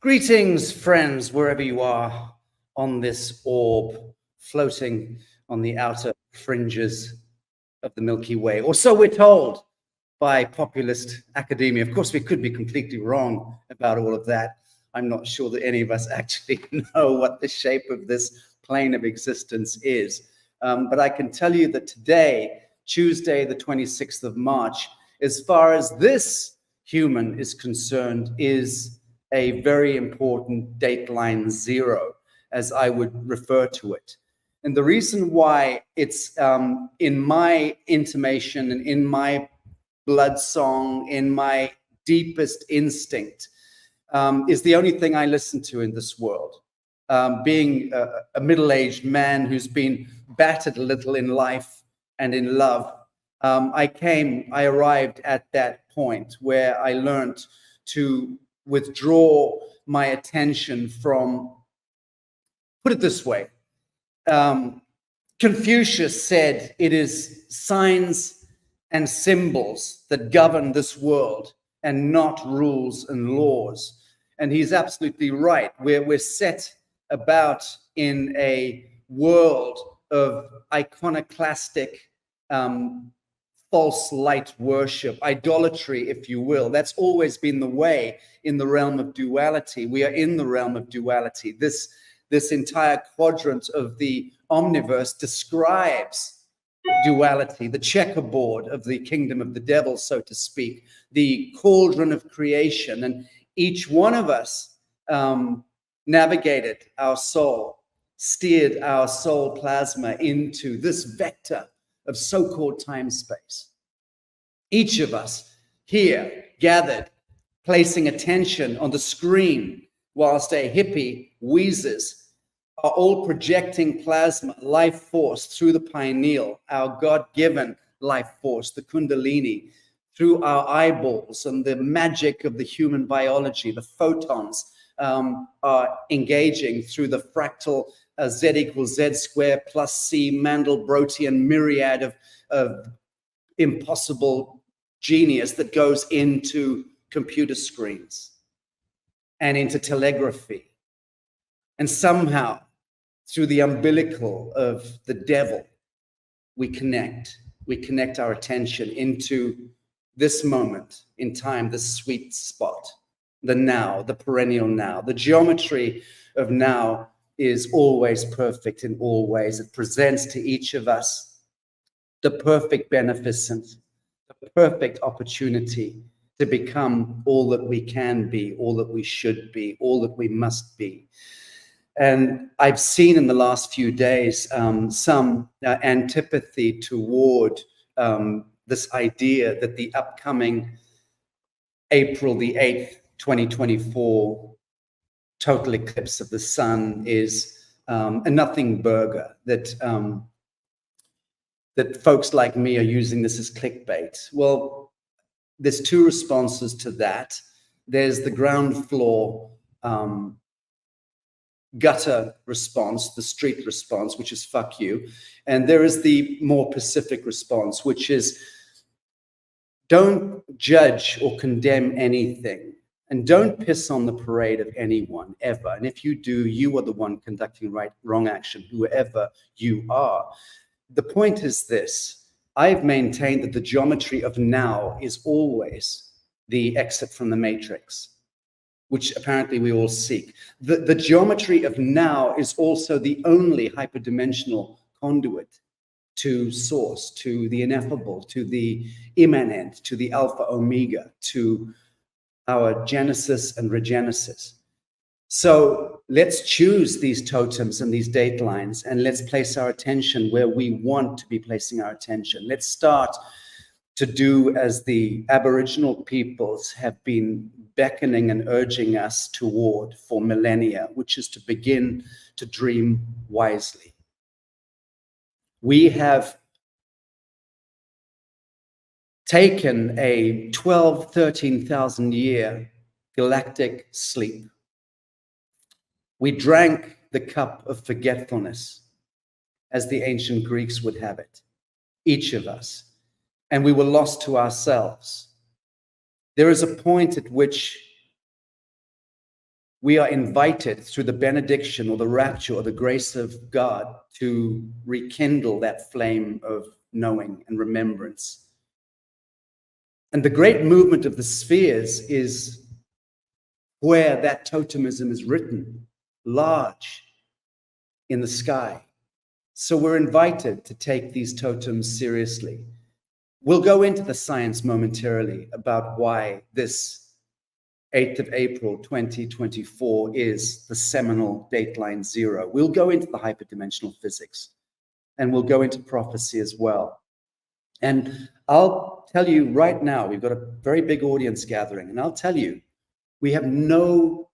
Greetings, friends, wherever you are on this orb floating on the outer fringes of the Milky Way, or so we're told by populist academia. Of course, we could be completely wrong about all of that. I'm not sure that any of us actually know what the shape of this plane of existence is. But I can tell you that today, Tuesday, the 26th of March, as far as this human is concerned, is a very important dateline 0, as I would refer to it. And the reason why it's in my intimation and in my blood song, in my deepest instinct, is the only thing I listen to in this world. Being a middle-aged man who's been battered a little in life and in love, I arrived at that point where I learned to withdraw my attention from, put it this way, Confucius said it is signs and symbols that govern this world and not rules and laws. And he's absolutely right. We're set about in a world of iconoclastic false light worship, idolatry, if you will. That's always been the way in the realm of duality. We are in the realm of duality. This entire quadrant of the omniverse describes duality, the checkerboard of the kingdom of the devil, so to speak, the cauldron of creation. And each one of us navigated our soul, steered our soul plasma into this vector of so-called time-space. Each of us here gathered, placing attention on the screen whilst a hippie wheezes, are all projecting plasma, life force through the pineal, our God-given life force, the kundalini, through our eyeballs, and the magic of the human biology. The photons are engaging through the fractal Z equals Z square plus C Mandelbrottian myriad of impossible genius that goes into computer screens and into telegraphy. And somehow, through the umbilical of the devil, we connect our attention into this moment in time, this sweet spot, the now, the perennial now. The geometry of now is always perfect in all ways. It presents to each of us the perfect beneficence, the perfect opportunity to become all that we can be, all that we should be, all that we must be. And I've seen in the last few days some antipathy toward this idea that the upcoming April the 8th, 2024 total eclipse of the sun is a nothing burger, that folks like me are using this as clickbait. Well, there's two responses to that. There's the ground floor gutter response, the street response, which is fuck you. And there is the more pacific response, which is don't judge or condemn anything. And don't piss on the parade of anyone, ever. And if you do, you are the one conducting wrong action, whoever you are. The point is this. I've maintained that the geometry of now is always the exit from the matrix, which apparently we all seek. The geometry of now is also the only hyperdimensional conduit to source, to the ineffable, to the immanent, to the alpha omega, to our genesis and regenesis. So let's choose these totems and these datelines, and let's place our attention where we want to be placing our attention. Let's start to do as the Aboriginal peoples have been beckoning and urging us toward for millennia, which is to begin to dream wisely. We have taken a 12, 13,000 year galactic sleep. We drank the cup of forgetfulness, as the ancient Greeks would have it, each of us, and we were lost to ourselves. There is a point at which we are invited through the benediction or the rapture or the grace of God to rekindle that flame of knowing and remembrance. And the great movement of the spheres is where that totemism is written large in the sky. So we're invited to take these totems seriously. We'll go into the science momentarily about why this 8th of April 2024 is the seminal dateline 0. We'll go into the hyperdimensional physics, and we'll go into prophecy as well. And I'll tell you right now, we've got a very big audience gathering, and I'll tell you, we have no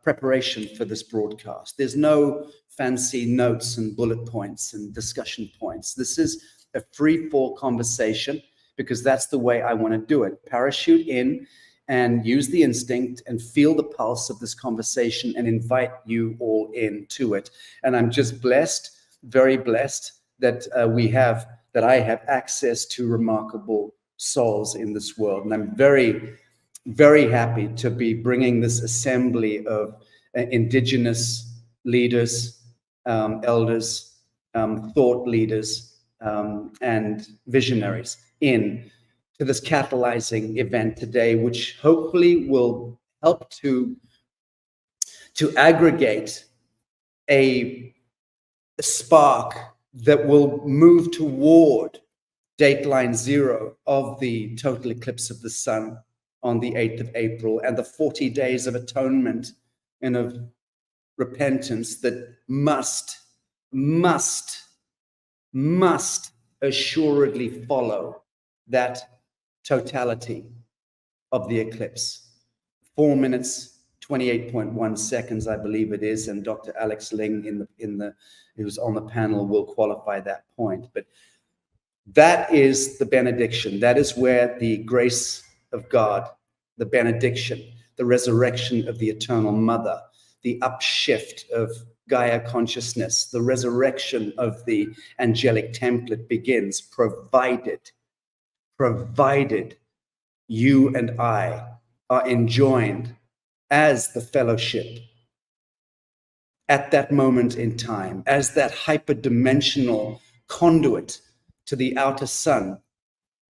preparation for this broadcast. There's no fancy notes and bullet points and discussion points. This is a free-fall conversation because that's the way I want to do it. Parachute in and use the instinct and feel the pulse of this conversation and invite you all into it. And I'm just blessed, very blessed that I have access to remarkable souls in this world. And I'm very, very happy to be bringing this assembly of indigenous leaders, elders, thought leaders, and visionaries in to this catalyzing event today, which hopefully will help to aggregate a spark that will move toward dateline 0 of the total eclipse of the sun on the 8th of April and the 40 days of atonement and of repentance that must assuredly follow that totality of the eclipse. 4 minutes, 28.1 seconds, I believe it is, and Dr. Alex Ling who's on the panel will qualify that point. But that is the benediction. That is where the grace of God, the benediction, the resurrection of the eternal mother, the upshift of Gaia consciousness, the resurrection of the angelic template begins, provided you and I are enjoined as the fellowship at that moment in time, as that hyperdimensional conduit to the outer sun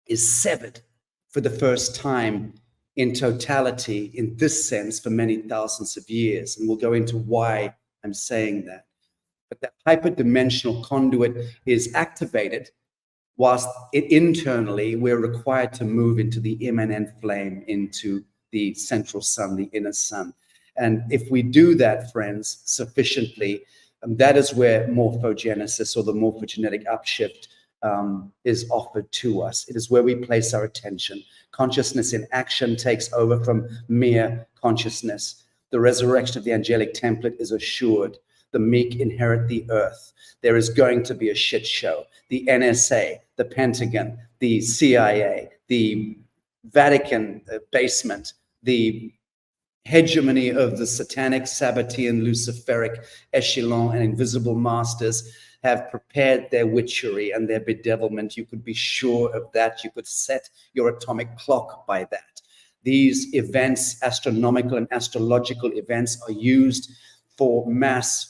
is severed for the first time in totality, in this sense, for many thousands of years. And we'll go into why I'm saying that. But that hyperdimensional conduit is activated whilst internally we're required to move into the immanent flame, into the central sun, the inner sun. And if we do that, friends, sufficiently, that is where morphogenesis or the morphogenetic upshift is offered to us. It is where we place our attention. Consciousness in action takes over from mere consciousness. The resurrection of the angelic template is assured. The meek inherit the earth. There is going to be a shit show. The NSA, the Pentagon, the CIA, the Vatican basement, the hegemony of the satanic, Sabbatean, Luciferic echelon and invisible masters have prepared their witchery and their bedevilment. You could be sure of that. You could set your atomic clock by that. These events, astronomical and astrological events, are used for mass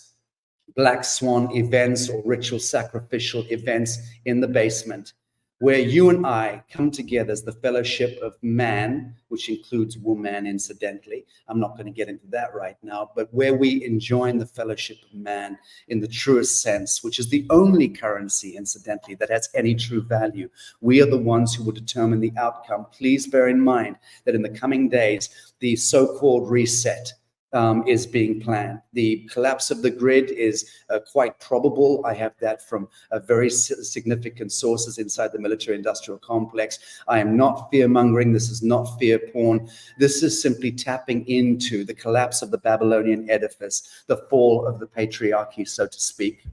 black swan events or ritual sacrificial events in the basement, where you and I come together as the fellowship of man, which includes woman, incidentally. I'm not going to get into that right now, but where we enjoin the fellowship of man in the truest sense, which is the only currency, incidentally, that has any true value. We are the ones who will determine the outcome. Please bear in mind that in the coming days, the so-called reset is being planned. The collapse of the grid is quite probable. I have that from very significant sources inside the military-industrial complex. I am not fear-mongering. This is not fear porn. This is simply tapping into the collapse of the Babylonian edifice, the fall of the patriarchy, so to speak.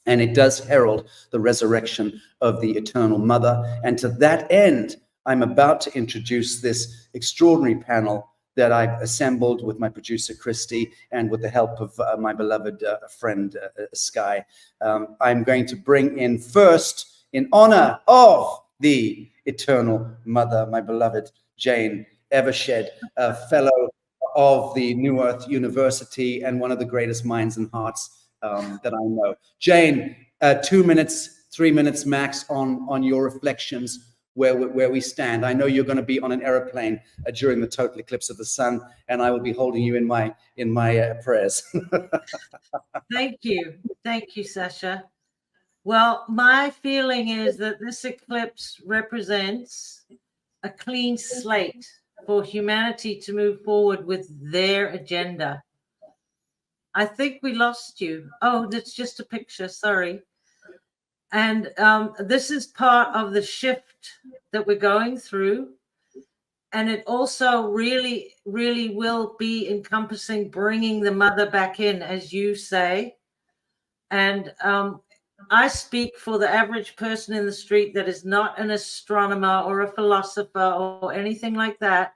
And it does herald the resurrection of the eternal mother. And to that end, I'm about to introduce this extraordinary panel that I've assembled with my producer, Christy, and with the help of my beloved friend, Sky. I'm going to bring in first, in honor of the eternal mother, my beloved Jane Evershed, a fellow of the New Earth University and one of the greatest minds and hearts that I know. Jane, 2 minutes, 3 minutes max on your reflections where we stand. I know you're going to be on an aeroplane during the total eclipse of the sun, and I will be holding you in my prayers. Thank you, Sacha. Well, my feeling is that this eclipse represents a clean slate for humanity to move forward with their agenda. I think we lost you. Oh, that's just a picture. Sorry. And this is part of the shift that we're going through. And it also really, really will be encompassing bringing the mother back in, as you say. And I speak for the average person in the street that is not an astronomer or a philosopher or anything like that.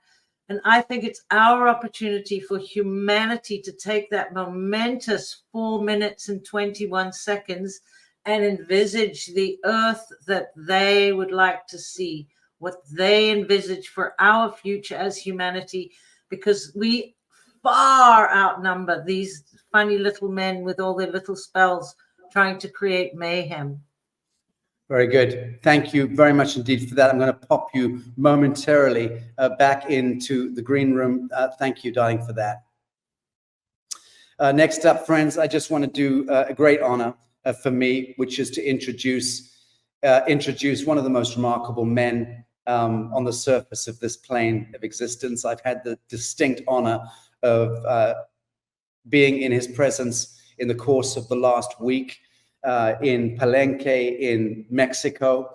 And I think it's our opportunity for humanity to take that momentous 4 minutes and 21 seconds and envisage the earth that they would like to see, what they envisage for our future as humanity, because we far outnumber these funny little men with all their little spells trying to create mayhem. Very good. Thank you very much indeed for that. I'm going to pop you momentarily back into the green room. Thank you, darling, for that. Next up, friends, I just want to do a great honor for me, which is to introduce one of the most remarkable men on the surface of this plane of existence. I've had the distinct honor of being in his presence in the course of the last week in Palenque, in Mexico,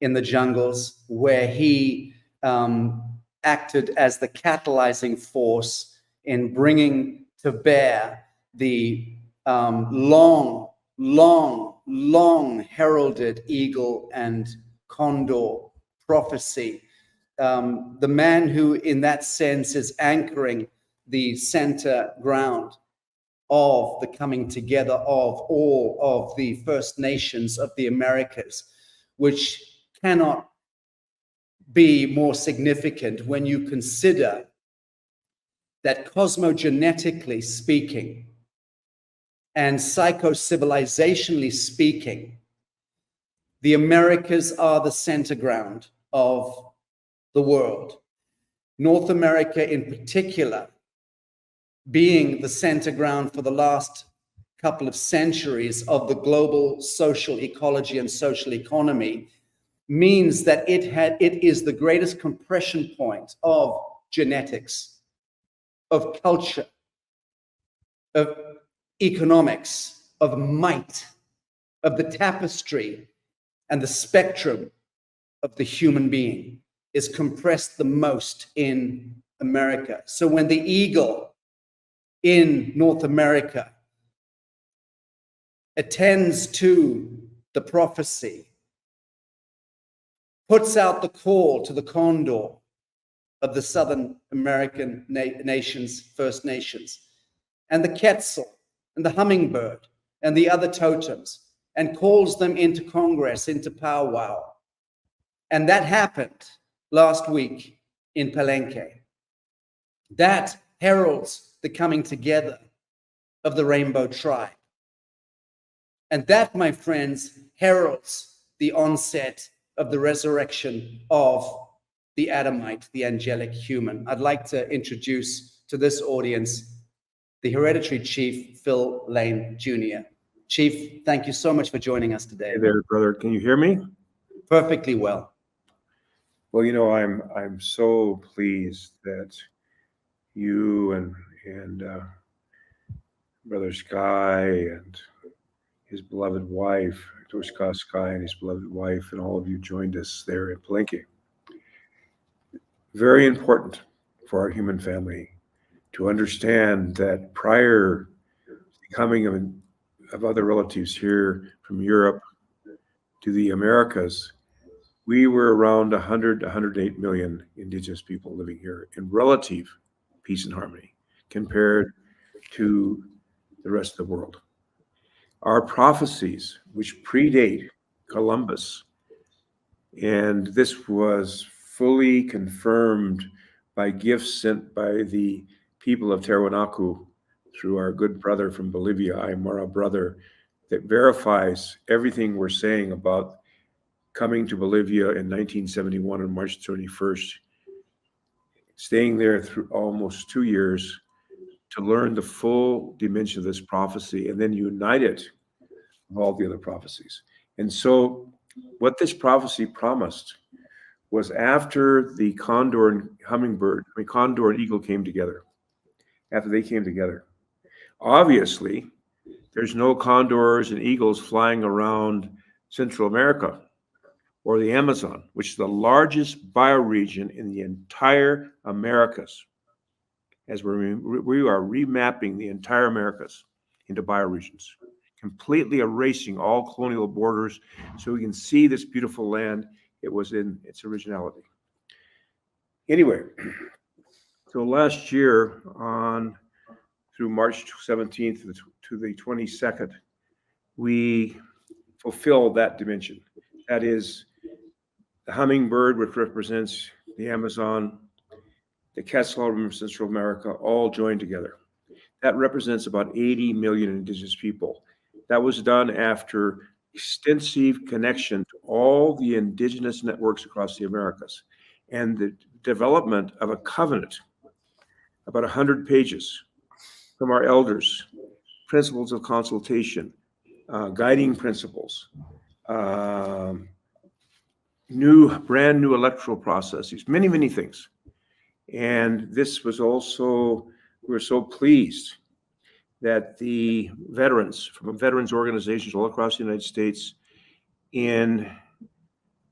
in the jungles, where he acted as the catalyzing force in bringing to bear the long heralded eagle and condor prophecy. The man who, in that sense, is anchoring the center ground of the coming together of all of the First Nations of the Americas, which cannot be more significant when you consider that cosmogenetically speaking and psycho-civilizationally speaking, the Americas are the center ground of the world. North America in particular, being the center ground for the last couple of centuries of the global social ecology and social economy, means that it is the greatest compression point of genetics, of culture, of economics, of might, of the tapestry and the spectrum of the human being is compressed the most in America. So when the eagle in North America attends to the prophecy, puts out the call to the condor of the Southern American nations, First Nations, and the quetzal and the hummingbird and the other totems, and calls them into Congress, into powwow. And that happened last week in Palenque. That heralds the coming together of the rainbow tribe. And that, my friends, heralds the onset of the resurrection of the Adamite, the angelic human. I'd like to introduce to this audience the hereditary chief, Phil Lane Jr. Chief, thank you so much for joining us today. Hey there, brother. Can you hear me? Perfectly well. Well, you know, I'm so pleased that you and Brother Sky and his beloved wife, Dr. Scott Sky and his beloved wife, and all of you joined us there in Palenque. Very important for our human family to understand that prior to the coming of other relatives here from Europe to the Americas, we were around 100 to 108 million indigenous people living here in relative peace and harmony compared to the rest of the world. Our prophecies, which predate Columbus, and this was fully confirmed by gifts sent by the people of Tiwanaku through our good brother from Bolivia, Aymara brother, that verifies everything we're saying about coming to Bolivia in 1971 on March 31st, staying there through almost 2 years to learn the full dimension of this prophecy and then unite it with all the other prophecies. And so what this prophecy promised was after the condor and hummingbird, I mean, condor and eagle came together, after they came together, obviously, there's no condors and eagles flying around Central America or the Amazon, which is the largest bioregion in the entire Americas. As we are remapping the entire Americas into bioregions, completely erasing all colonial borders so we can see this beautiful land it was in its originality. Anyway, so last year through March 17th to the 22nd, we fulfilled that dimension. That is the hummingbird, which represents the Amazon, the Quetzal from Central America, all joined together. That represents about 80 million indigenous people. That was done after extensive connection to all the indigenous networks across the Americas and the development of a covenant, about 100 pages from our elders, principles of consultation, guiding principles, brand new electoral processes, many, many things. And this was also, we were so pleased that the veterans from veterans organizations all across the United States in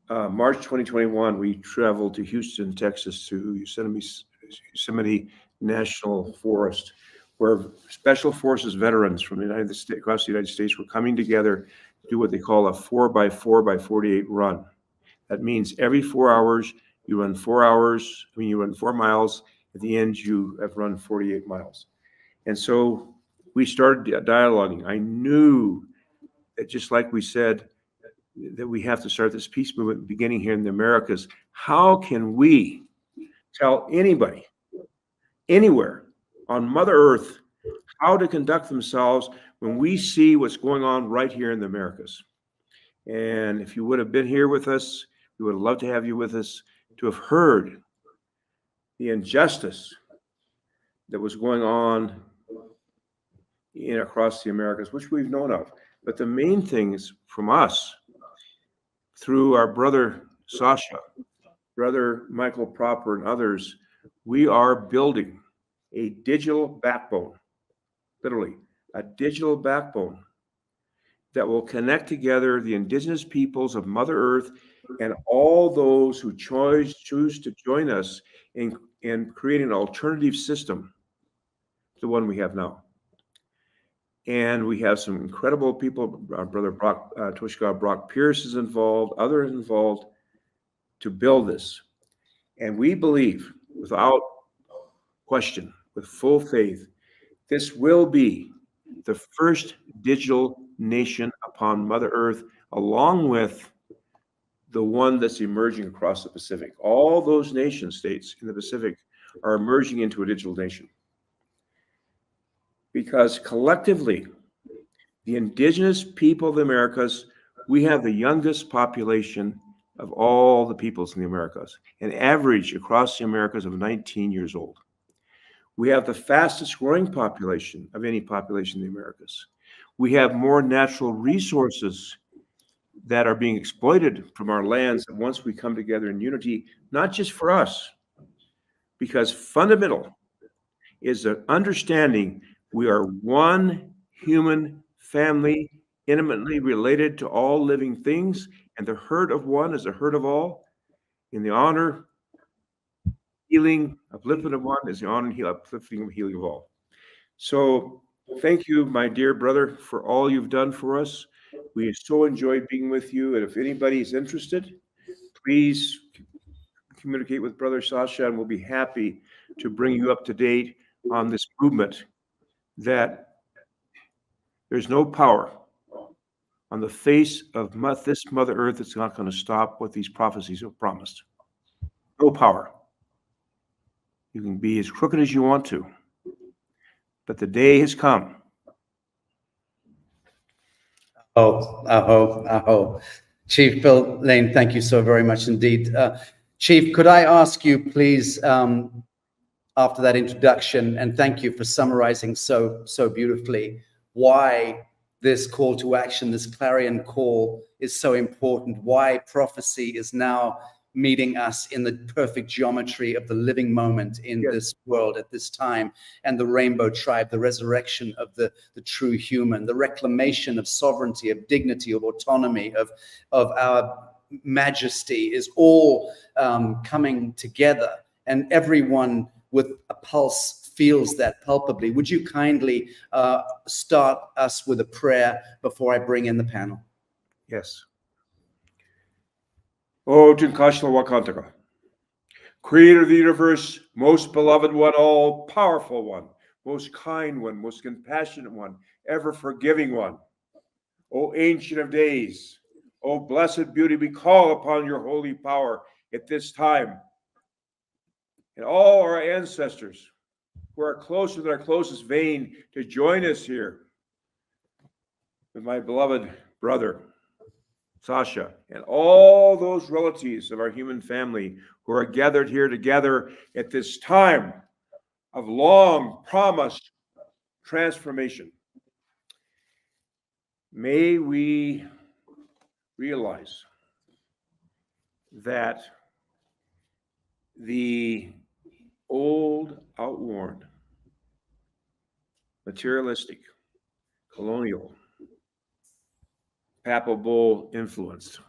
March 2021, we traveled to Houston, Texas, to Yosemite National Forest, where Special Forces veterans from the United States, across the United States, were coming together to do what they call a 4x4x48 run. That means every 4 hours, you run 4 hours, you run 4 miles. At the end, you have run 48 miles. And so we started dialoguing. I knew that just like we said, that we have to start this peace movement beginning here in the Americas. How can we tell anybody, anywhere on Mother Earth, how to conduct themselves when we see what's going on right here in the Americas? And if you would have been here with us, we would have loved to have you with us, to have heard the injustice that was going on across the Americas, which we've known of. But the main thing is from us, through our brother Sacha, brother Michael Proper, and others, we are building a digital backbone, literally a digital backbone that will connect together the indigenous peoples of Mother Earth and all those who choose to join us in creating an alternative system to the one we have now. And we have some incredible people. Our brother Brock Pierce is involved, others involved, to build this. And we believe, without question, with full faith, this will be the first digital nation upon Mother Earth, along with the one that's emerging across the Pacific. All those nation states in the Pacific are emerging into a digital nation. Because collectively, the indigenous people of the Americas, we have the youngest population of all the peoples in the Americas, an average across the Americas of 19 years old. We have the fastest growing population of any population in the Americas. We have more natural resources that are being exploited from our lands. And once we come together in unity, not just for us, because fundamental is the understanding we are one human family, intimately related to all living things, and the herd of one is the herd of all. In the honor, healing, upliftment of one is the honor, uplifting, and healing of all. So thank you, my dear brother, for all you've done for us. We so enjoyed being with you. And if anybody is interested, please communicate with Brother Sacha, and we'll be happy to bring you up to date on this movement that there's no power on the face of this Mother Earth that's not going to stop what these prophecies have promised. No power. You can be as crooked as you want to, but the day has come. Aho. Chief Bill Lane, thank you so very much indeed. Chief, could I ask you please, after that introduction, and thank you for summarizing so beautifully, why this call to action, this clarion call is so important, why prophecy is now meeting us in the perfect geometry of the living moment in this world at this time, and the rainbow tribe, the resurrection of the true human, the reclamation of sovereignty, of dignity, of autonomy, of our majesty is all coming together, and everyone with a pulse feels that palpably. Would you kindly start us with a prayer before I bring in the panel? Yes. O Tinkashla Wakantaka, Creator of the universe, most beloved one, all powerful one, most kind one, most compassionate one, ever forgiving one. O Ancient of Days, O blessed beauty, we call upon your holy power at this time. And all our ancestors who are closer than our closest vein to join us here with my beloved brother, Sacha, and all those relatives of our human family who are gathered here together at this time of long promised transformation. May we realize that the old, outworn, materialistic, colonial, papal bull influenced,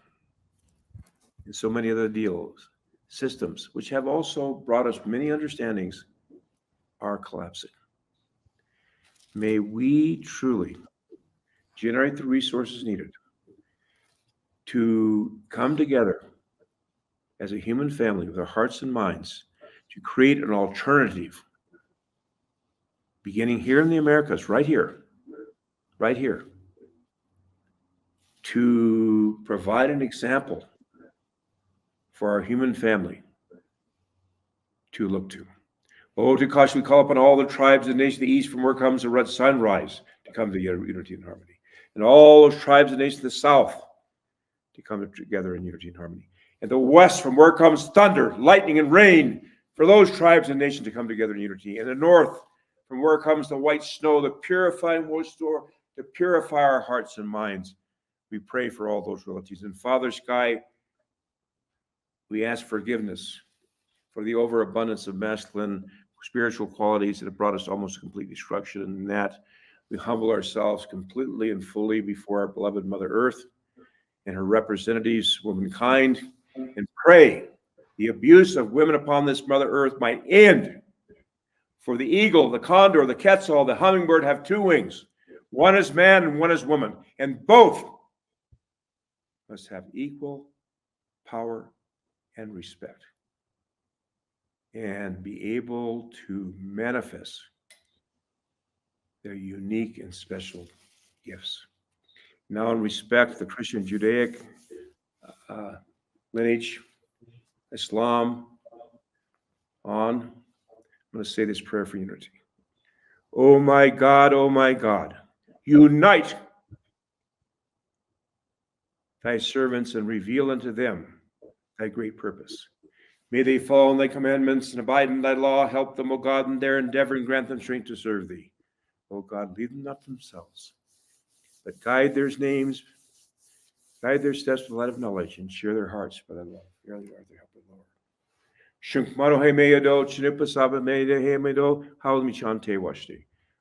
and so many other deals, systems, which have also brought us many understandings, are collapsing. May we truly generate the resources needed to come together as a human family with our hearts and minds to create an alternative, beginning here in the Americas, right here, to provide an example for our human family to look to. Oh, Takash, we call upon all the tribes and nations of the east from where comes the red sunrise to come together in unity and harmony. And all those tribes and nations of the south to come together in unity and harmony. And the west from where comes thunder, lightning, and rain for those tribes and nations to come together in unity. And the north from where comes the white snow, the purifying moisture to purify our hearts and minds. We pray for all those relatives. And Father Sky, we ask forgiveness for the overabundance of masculine spiritual qualities that have brought us to almost complete destruction. And in that, we humble ourselves completely and fully before our beloved Mother Earth and her representatives, womankind, and pray the abuse of women upon this Mother Earth might end. For the eagle, the condor, the quetzal, the hummingbird have two wings. One is man and one is woman, and both must have equal power and respect and be able to manifest their unique and special gifts. Now, in respect the Christian Judaic lineage, Islam, I'm going to say this prayer for unity. Oh my God, unite thy servants and reveal unto them thy great purpose. May they follow in thy commandments and abide in thy law. Help them, O God, in their endeavor and grant them strength to serve thee. O God, lead them not themselves, but guide their names, guide their steps with the light of knowledge, and share their hearts by thy love. Verily art the help of the Lord.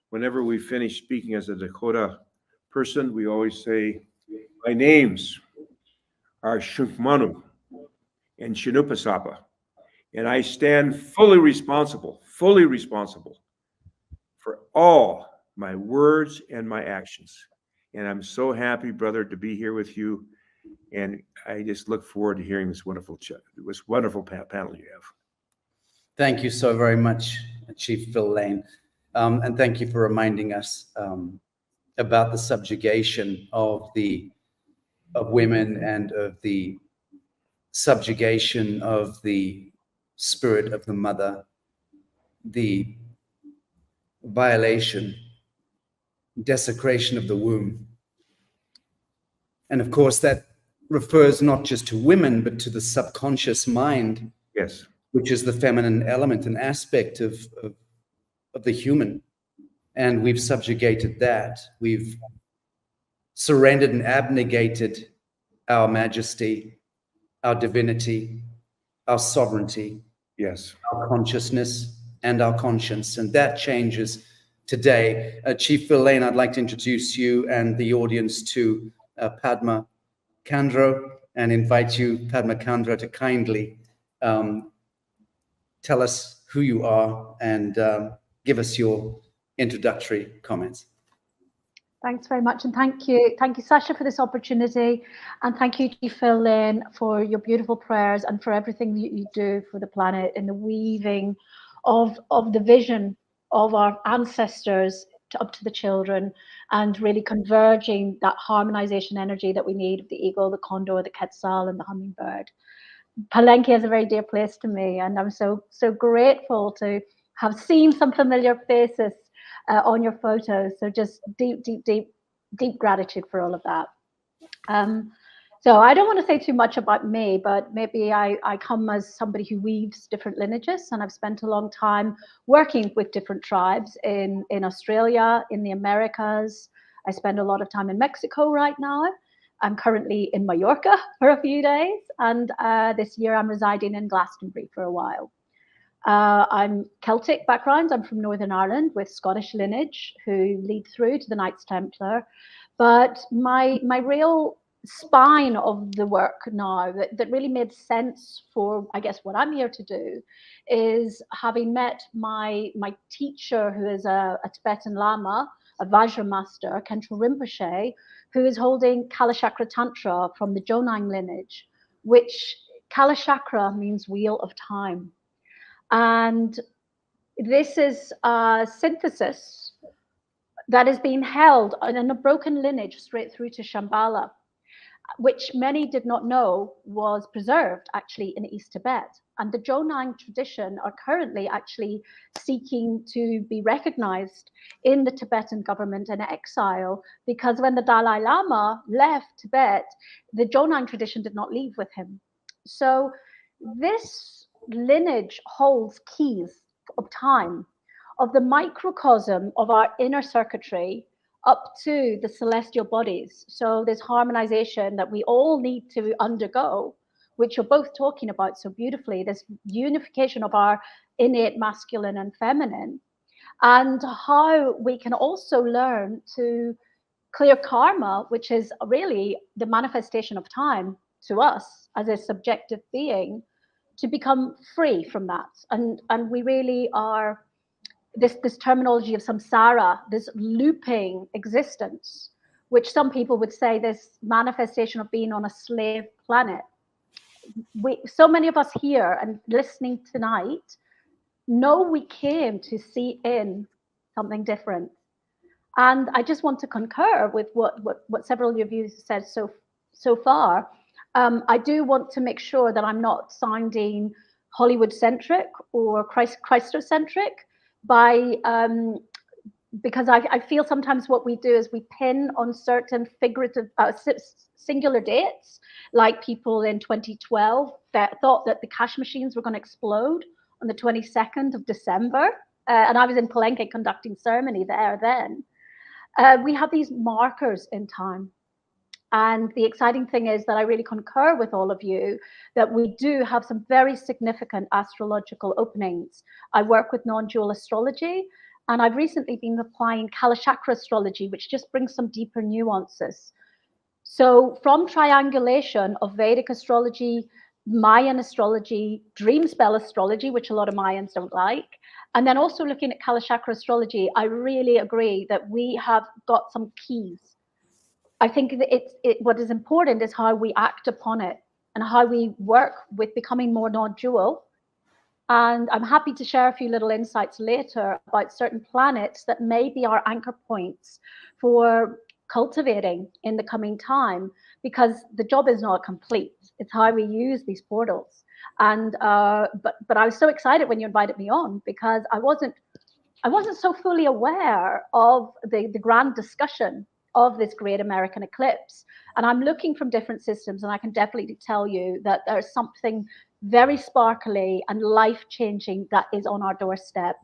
Whenever we finish speaking as a Dakota person, we always say, my names are Shunkmanu and Shinupasapa, and I stand fully responsible for all my words and my actions. And I'm so happy, brother, to be here with you. And I just look forward to hearing this wonderful panel you have. Thank you so very much, Chief Phil Lane. And thank you for reminding us about the subjugation of women and of the subjugation of the spirit of the mother, the violation, desecration of the womb. And of course, that refers not just to women, but to the subconscious mind, Yes. which is the feminine element and aspect of the human. And we've subjugated that. We've surrendered and abnegated our majesty, our divinity, our sovereignty, Yes. our consciousness, and our conscience. And that changes today. Chief Phil Lane, I'd like to introduce you and the audience to Padma Khandro, and invite you, Padma Khandro, to kindly tell us who you are and give us your introductory comments. Thanks very much, and thank you, Sacha, for this opportunity, and thank you, Chief Phil Lane, for your beautiful prayers and for everything that you do for the planet in the weaving of the vision of our ancestors up to the children, and really converging that harmonization energy that we need of the eagle, the condor, the quetzal, and the hummingbird. Palenque is a very dear place to me, and I'm so grateful to have seen some familiar faces on your photos. So just deep gratitude for all of that. So I don't want to say too much about me, but maybe I come as somebody who weaves different lineages, and I've spent a long time working with different tribes in Australia, in the Americas. I spend a lot of time in Mexico right now. I'm currently in Mallorca for a few days, and this year I'm residing in Glastonbury for a while. I'm Celtic background. I'm from Northern Ireland with Scottish lineage who lead through to the Knights Templar. But my real spine of the work now that really made sense for, I guess, what I'm here to do is having met my teacher, who is a Tibetan Lama, a Vajra master, Khenpo Rinpoche, who is holding Kalachakra Tantra from the Jonang lineage, which Kalachakra means wheel of time. And this is a synthesis that is being held in a broken lineage straight through to Shambhala, which many did not know was preserved actually in East Tibet. And the Jonang tradition are currently actually seeking to be recognized in the Tibetan government in exile, because when the Dalai Lama left Tibet, the Jonang tradition did not leave with him. So this lineage holds keys of time, of the microcosm of our inner circuitry up to the celestial bodies. So this harmonization that we all need to undergo, which you're both talking about so beautifully, this unification of our innate masculine and feminine, and how we can also learn to clear karma, which is really the manifestation of time to us as a subjective being, to become free from that. And we really are, this terminology of samsara, this looping existence, which some people would say this manifestation of being on a slave planet. So many of us here and listening tonight know we came to see in something different. And I just want to concur with what several of you said so far. I do want to make sure that I'm not sounding Hollywood-centric or Christocentric because I feel sometimes what we do is we pin on certain figurative, singular dates, like people in 2012 that thought that the cash machines were going to explode on the 22nd of December. And I was in Palenque conducting ceremony there then. We have these markers in time. And the exciting thing is that I really concur with all of you that we do have some very significant astrological openings. I work with non-dual astrology, and I've recently been applying Kalachakra astrology, which just brings some deeper nuances. So from triangulation of Vedic astrology, Mayan astrology, dream spell astrology, which a lot of Mayans don't like, and then also looking at Kalachakra astrology, I really agree that we have got some keys. I think that what is important is how we act upon it and how we work with becoming more non-dual. And I'm happy to share a few little insights later about certain planets that may be our anchor points for cultivating in the coming time, because the job is not complete. It's how we use these portals. And but I was so excited when you invited me on, because I wasn't I wasn't so fully aware of the grand discussion of this great American eclipse. And I'm looking from different systems, and I can definitely tell you that there's something very sparkly and life-changing that is on our doorstep.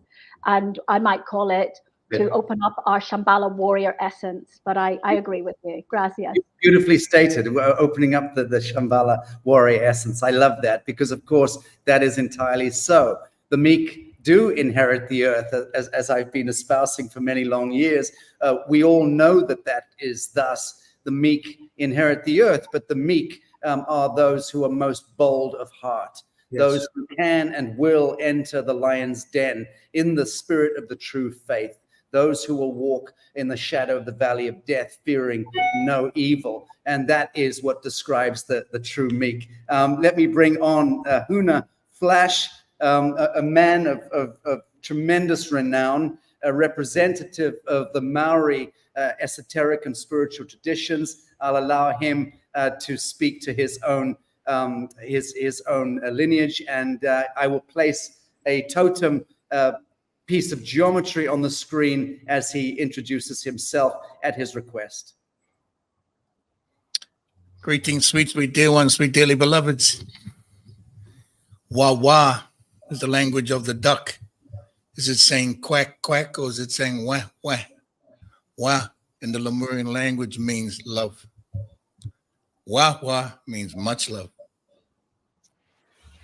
And I might call it to open up our Shambhala warrior essence. But I agree with you. Gracias. Beautifully stated. We're opening up the Shambhala warrior essence. I love that, because of course that is entirely so. The meek do inherit the earth, as I've been espousing for many long years. We all know that is thus. The meek inherit the earth, but the meek are those who are most bold of heart. Yes. Those who can and will enter the lion's den in the spirit of the true faith. Those who will walk in the shadow of the valley of death, fearing no evil. And that is what describes the true meek. Let me bring on Huna Flash, a man of tremendous renown, a representative of the Maori esoteric and spiritual traditions. I'll allow him to speak to his own lineage, and I will place a totem piece of geometry on the screen as he introduces himself at his request. Greetings, sweet dear ones, sweet dearly beloveds. Wah is the language of the duck. Is it saying quack, quack, or is it saying wah, wah? Wah in the Lemurian language means love. Wah means much love.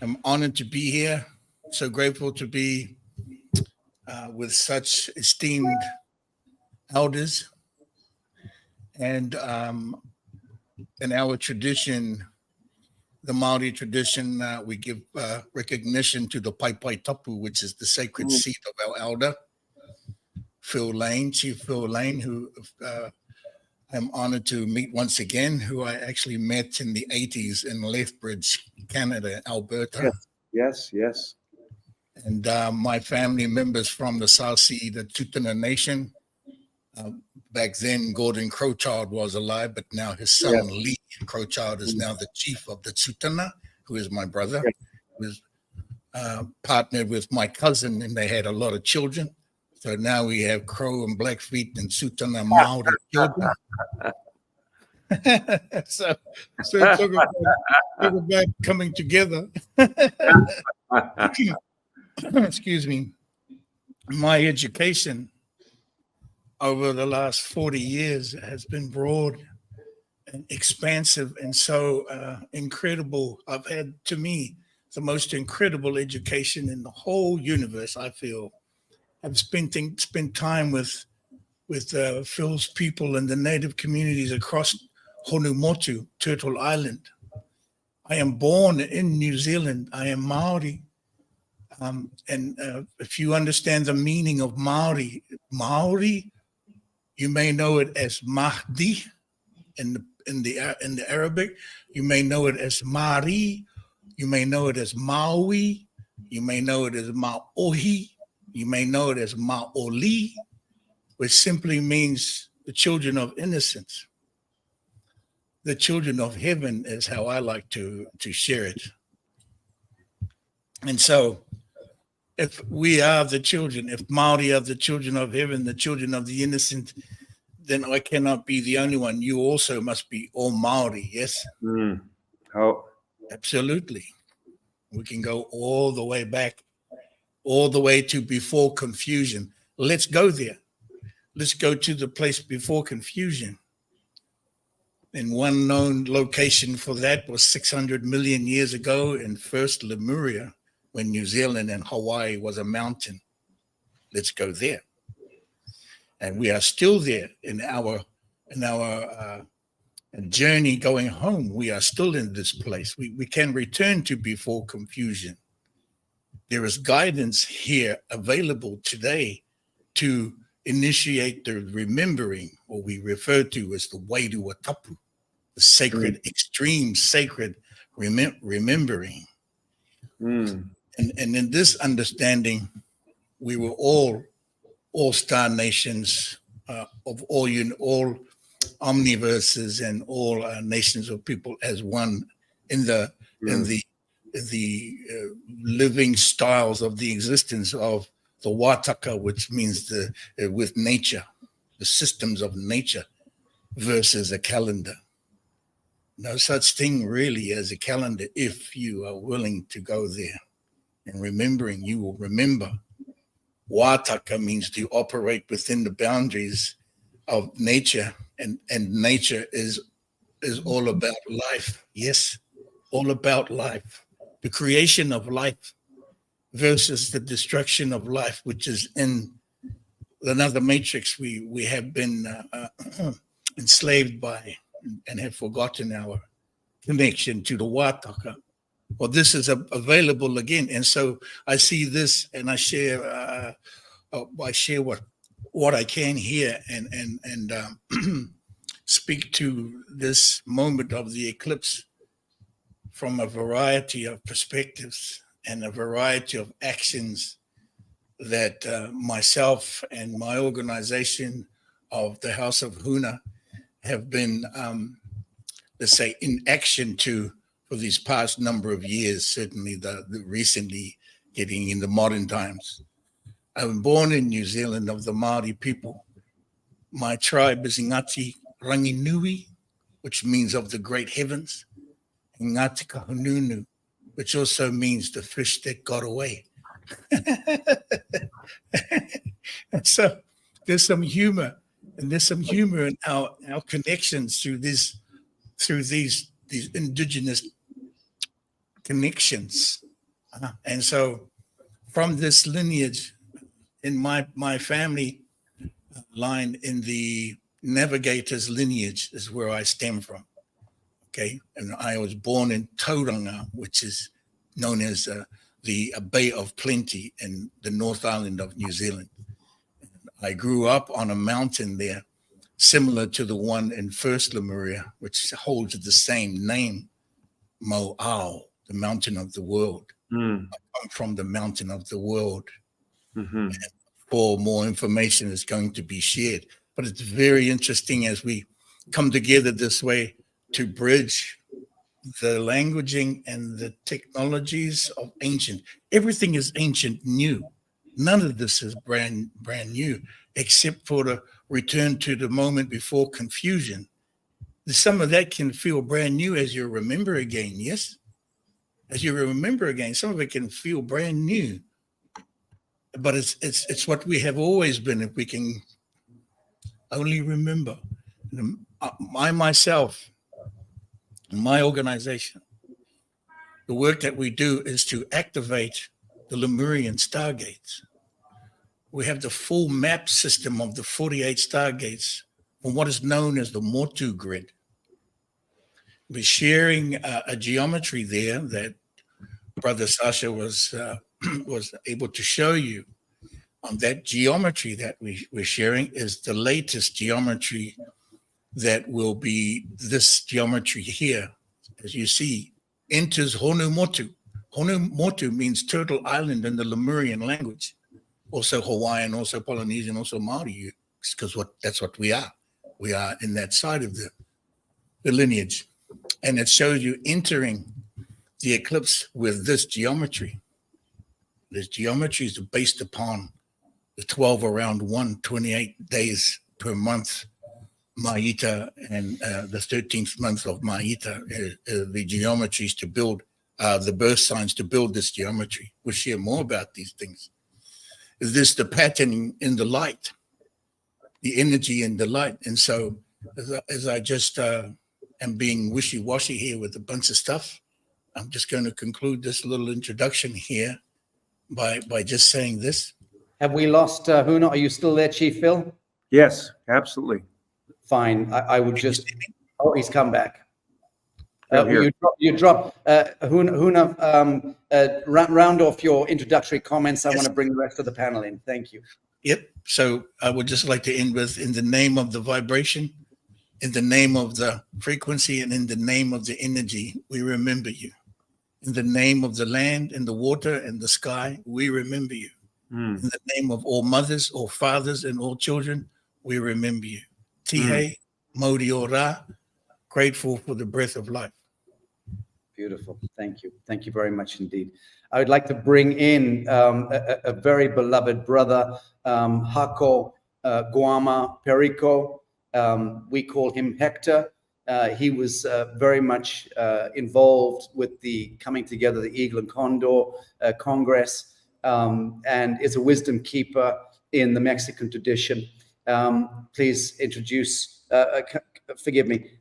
I'm honored to be here. So grateful to be with such esteemed elders. And in our tradition, the Maori tradition, we give recognition to the Pai Pai Tapu, which is the sacred seat of our elder, Chief Phil Lane, who I'm honored to meet once again, who I actually met in the 80s in Lethbridge, Canada, Alberta. Yes. And my family members from the South Sea, the Tutuna Nation. Back then, Gordon Crowchild was alive, but now his son, Lee Crowchild, is now the chief of the Tutuna, who is my brother, who is partnered with my cousin, and they had a lot of children. So now we have Crow and Blackfeet and Tutuna Maori children. so talk about coming together. Excuse me. My education over the last 40 years has been broad and expansive and so incredible. I've had, to me, the most incredible education in the whole universe, I feel. I've spent time with Phil's people and the native communities across Honumotu, Turtle Island. I am born in New Zealand. I am Maori. And if you understand the meaning of Maori, you may know it as Mahdi in the Arabic. You may know it as Mari. You may know it as Maui. You may know it as Maohi. You may know it as Maoli, which simply means the children of innocence. The children of heaven is how I like to share it. And so, if we are the children, if Maori are the children of heaven, the children of the innocent, then I cannot be the only one. You also must be all Maori, yes? How? Absolutely. We can go all the way back, all the way to before confusion. Let's go there. Let's go to the place before confusion. And one known location for that was 600 million years ago in first Lemuria, when New Zealand and Hawaii was a mountain. Let's go there. And we are still there in our journey going home. We are still in this place. We can return to before confusion. There is guidance here available today to initiate the remembering, what we refer to as the Wairu Tapu, the sacred, extreme sacred remembering. And in this understanding, we were all star nations of all omniverses and all nations of people as one in the living styles of the existence of the wataka, which means the with nature, the systems of nature, versus a calendar. No such thing really as a calendar if you are willing to go there. And remembering, you will remember. Wataka means to operate within the boundaries of nature, and nature is all about life. Yes, all about life. The creation of life versus the destruction of life, which is in another matrix we have been enslaved by and have forgotten our connection to the Wataka. Well, this is available again. And so I see this and I share what I can here and speak to this moment of the eclipse from a variety of perspectives and a variety of actions that myself and my organization of the House of Huna have been, let's say, in action for these past number of years, certainly the recently getting in the modern times. I was born in New Zealand of the Māori people. My tribe is Ngati Ranginui, which means of the great heavens, and Ngati Kahununu, which also means the fish that got away. And so there's some humor, and there's some humor in our connections through these indigenous connections. And so from this lineage in my family line, in the navigator's lineage is where I stem from. Okay, and I was born in Tauranga, which is known as the Bay of Plenty in the North Island of New Zealand. I grew up on a mountain there, similar to the one in First Lemuria, which holds the same name, Mo'au, the mountain of the world. I come from the mountain of the world. And for more information is going to be shared. But it's very interesting as we come together this way to bridge the languaging and the technologies of ancient. Everything is ancient new. None of this is brand new, except for the return to the moment before confusion. Some of that can feel brand new as you remember again, yes? As you remember again, some of it can feel brand new. But it's what we have always been, if we can only remember. I myself, my organization, the work that we do is to activate the Lemurian stargates. We have the full map system of the 48 stargates on what is known as the Motu grid. We're sharing a geometry there that Brother Sacha was able to show you. That geometry that we're sharing is the latest geometry that will be this geometry here. As you see, enters Honu Motu. Honu Motu means Turtle Island in the Lemurian language. Also Hawaiian, also Polynesian, also Maori, because that's what we are. We are in that side of the lineage. And it shows you entering the eclipse with this geometry. This geometry is based upon the 12 around 128 days per month, Ma'ita, and the 13th month of Ma'ita, the geometries to build, the birth signs to build this geometry. We'll share more about these things. Is this the pattern in the light, the energy in the light? And so as I just am being wishy-washy here with a bunch of stuff, I'm just going to conclude this little introduction here by just saying this. Have we lost Huna? Are you still there, Chief Phil? Yes, absolutely. Fine. I would just. Oh, he's come back. Here. You drop Huna. Round off your introductory comments. I want to bring the rest of the panel in. Thank you. Yep. So I would just like to end with, in the name of the vibration, in the name of the frequency, and in the name of the energy, we remember you. In the name of the land and the water and the sky, we remember you. In the name of all mothers, all fathers, and all children, we remember you. Tihe, Mauri o Ra, grateful for the breath of life. Beautiful. Thank you. Thank you very much indeed. I would like to bring in a very beloved brother, Hacco Guama Perico. We call him Hector. He was very much involved with the coming together, the Eagle and Condor Congress, and is a wisdom keeper in the Mexican tradition. Please introduce, forgive me.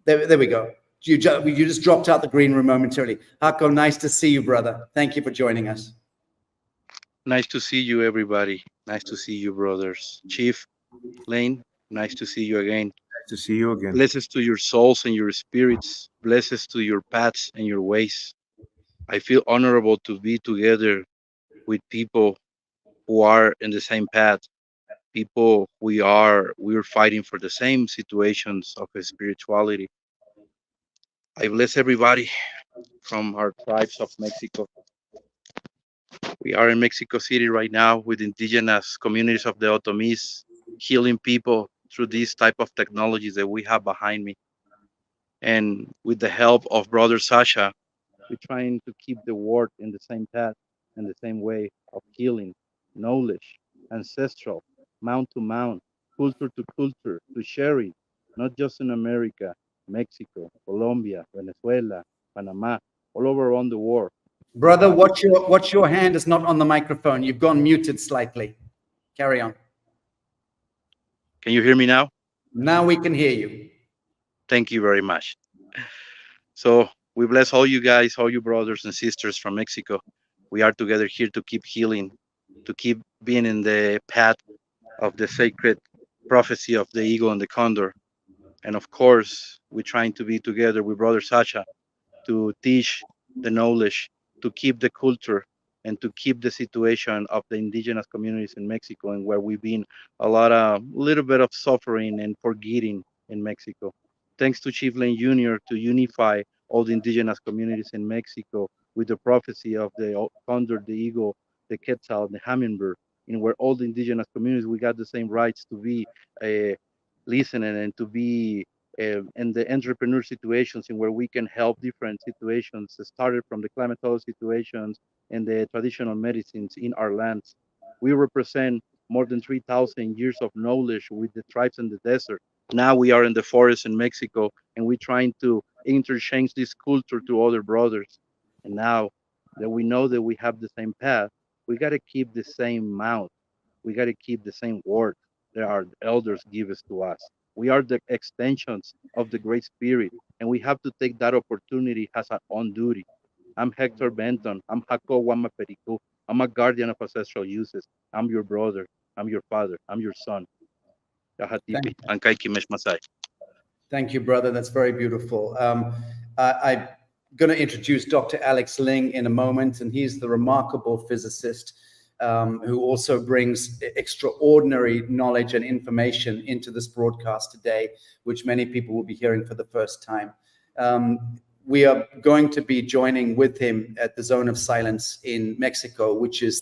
There we go. You just dropped out the green room momentarily. Hacco, nice to see you, brother. Thank you for joining us. Nice to see you, everybody. Nice to see you, brothers. Chief Lane, nice to see you again. Nice to see you again. Blessings to your souls and your spirits. Blessings to your paths and your ways. I feel honorable to be together with people who are in the same path. People we're fighting for the same situations of spirituality. I bless everybody from our tribes of Mexico. We are in Mexico City right now with indigenous communities of the Otomis, healing people through these type of technologies that we have behind me. And with the help of brother Sacha, we're trying to keep the world in the same path and the same way of healing, knowledge, ancestral, mount to mount, culture to sharing, not just in America, Mexico, Colombia, Venezuela, Panama, all over around the world. Brother, watch your hand is not on the microphone. You've gone muted slightly. Carry on. Can you hear me now? Now we can hear you. Thank you very much. So we bless all you guys, all you brothers and sisters from Mexico. We are together here to keep healing, to keep being in the path of the sacred prophecy of the eagle and the condor. And of course, we're trying to be together with brother Sacha to teach the knowledge, to keep the culture, and to keep the situation of the indigenous communities in Mexico, and where we've been a little bit of suffering and forgetting in Mexico. Thanks to Chief Lane Jr. to unify all the indigenous communities in Mexico with the prophecy of the condor, the eagle, the quetzal, the hummingbird, in where all the indigenous communities, we got the same rights to be listening and to be in the entrepreneur situations in where we can help different situations, started from the climatology situations and the traditional medicines in our lands. We represent more than 3,000 years of knowledge with the tribes in the desert. Now we are in the forest in Mexico, and we're trying to interchange this culture to other brothers. And now that we know that we have the same path, we got to keep the same mouth. We got to keep the same word that our elders give us to us. We are the extensions of the Great Spirit, and we have to take that opportunity as our own duty. I'm Hector Benton. I'm Hacco Guama Perico. I'm a guardian of ancestral uses. I'm your brother. I'm your father. I'm your son. Thank you, brother. That's very beautiful. I'm going to introduce Dr. Alex Ling in a moment, and he's the remarkable physicist who also brings extraordinary knowledge and information into this broadcast today, which many people will be hearing for the first time. We are going to be joining with him at the Zone of Silence in Mexico, which is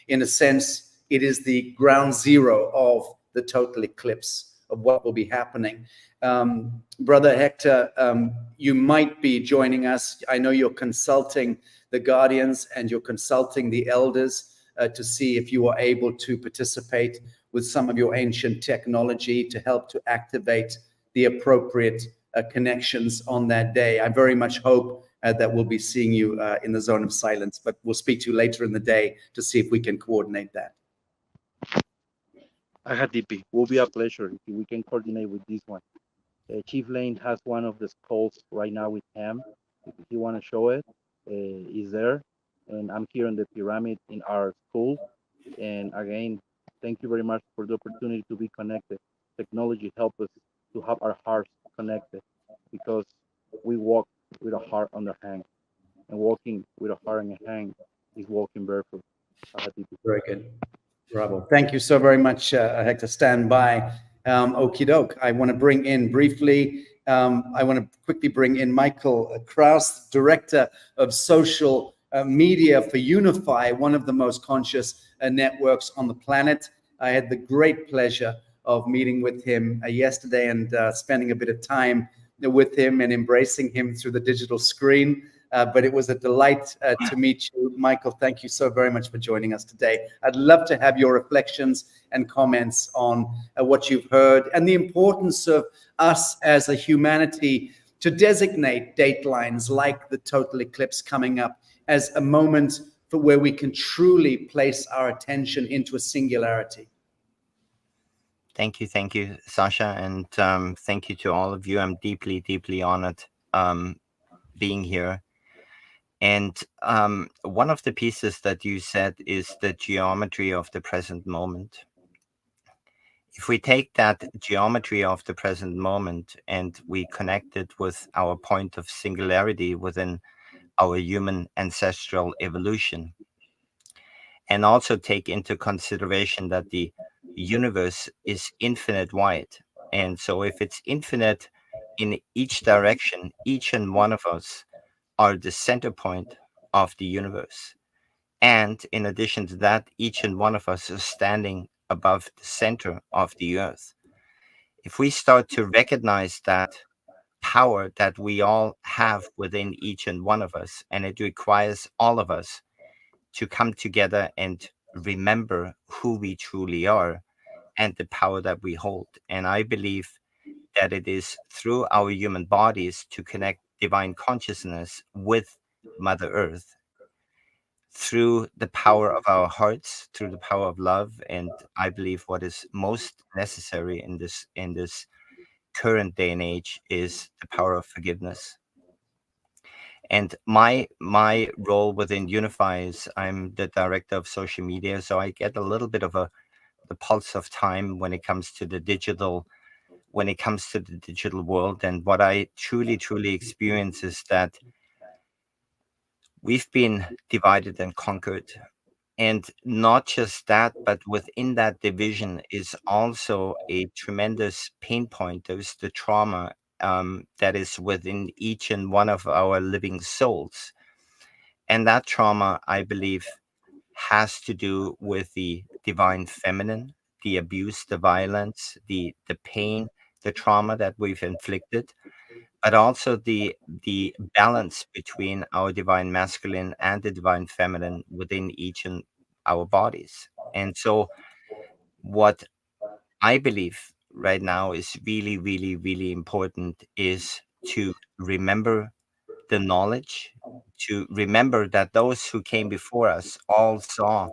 in a sense, it is the ground zero of the total eclipse of what will be happening. Brother Hector, you might be joining us. I know you're consulting the guardians and you're consulting the elders to see if you are able to participate with some of your ancient technology to help to activate the appropriate connections on that day. I very much hope that we'll be seeing you in the Zone of Silence, but we'll speak to you later in the day to see if we can coordinate that. DP, will be a pleasure if we can coordinate with this one. Chief Lane has one of the skulls right now with him. If you want to show it, is there. And I'm here in the pyramid in our school. And again, thank you very much for the opportunity to be connected. Technology helps us to have our hearts connected, because we walk with a heart on the hand. And walking with a heart on the hand is walking barefoot. Very good. Bravo. Thank you so very much, Hector. Stand by. Okie doke. I want to bring in briefly, I want to quickly bring in Michael Kraus, Director of Social Media for Unify, one of the most conscious networks on the planet. I had the great pleasure of meeting with him yesterday and spending a bit of time with him and embracing him through the digital screen. but it was a delight to meet you. Michael, thank you so very much for joining us today. I'd love to have your reflections and comments on what you've heard and the importance of us as a humanity to designate datelines like the total eclipse coming up as a moment for where we can truly place our attention into a singularity. Thank you, Sacha, and thank you to all of you. I'm deeply, deeply honored being here. And one of the pieces that you said is the geometry of the present moment. If we take that geometry of the present moment and we connect it with our point of singularity within our human ancestral evolution, and also take into consideration that the universe is infinite wide. And so if it's infinite in each direction, each and one of us are the center point of the universe. And in addition to that, each and one of us is standing above the center of the earth. If we start to recognize that power that we all have within each and one of us, and it requires all of us to come together and remember who we truly are and the power that we hold. And I believe that it is through our human bodies to connect divine consciousness with Mother Earth, through the power of our hearts, through the power of love. And I believe what is most necessary in this current day and age is the power of forgiveness. And my role within Unify is I'm the director of social media, so I get a little bit of the pulse of time when it comes to the digital world. And what I truly experience is that we've been divided and conquered. And not just that, but within that division is also a tremendous pain point. There's the trauma that is within each and one of our living souls. And that trauma, I believe, has to do with the divine feminine, the abuse, the violence, the pain, the trauma that we've inflicted, but also the balance between our divine masculine and the divine feminine within each and our bodies. And so what I believe right now is really important is to remember the knowledge, to remember that those who came before us all saw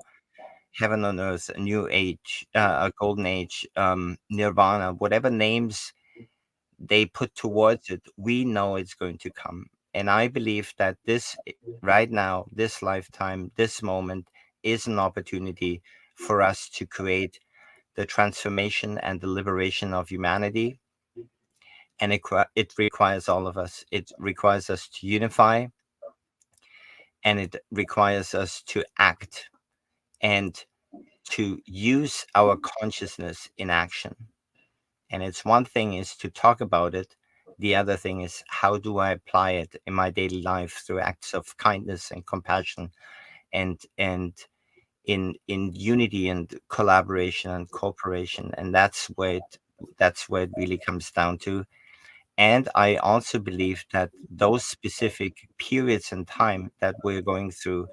heaven on earth, a new age, a golden age, nirvana, whatever names they put towards it, we know it's going to come. And I believe that this right now, this lifetime, this moment is an opportunity for us to create the transformation and the liberation of humanity. And it requires all of us. It requires us to unify, and it requires us to act and to use our consciousness in action. And it's one thing is to talk about it. The other thing is, how do I apply it in my daily life through acts of kindness and compassion and in unity and collaboration and cooperation. And that's where it really comes down to. And I also believe that those specific periods in time that we're going through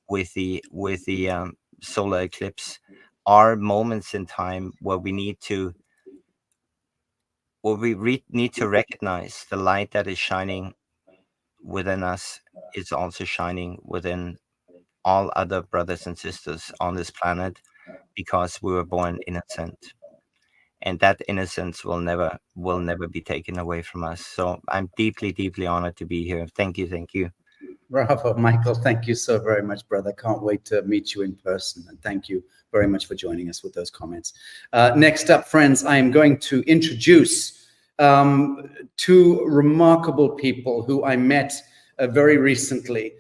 with the solar eclipse are moments in time where we need to recognize the light that is shining within us is also shining within all other brothers and sisters on this planet, because we were born innocent, and that innocence will never be taken away from us. So I'm deeply honored to be here. Thank you. Bravo, Michael. Thank you so very much, brother. Can't wait to meet you in person. And thank you very much for joining us with those comments. Next up, friends, I am going to introduce two remarkable people who I met very recently,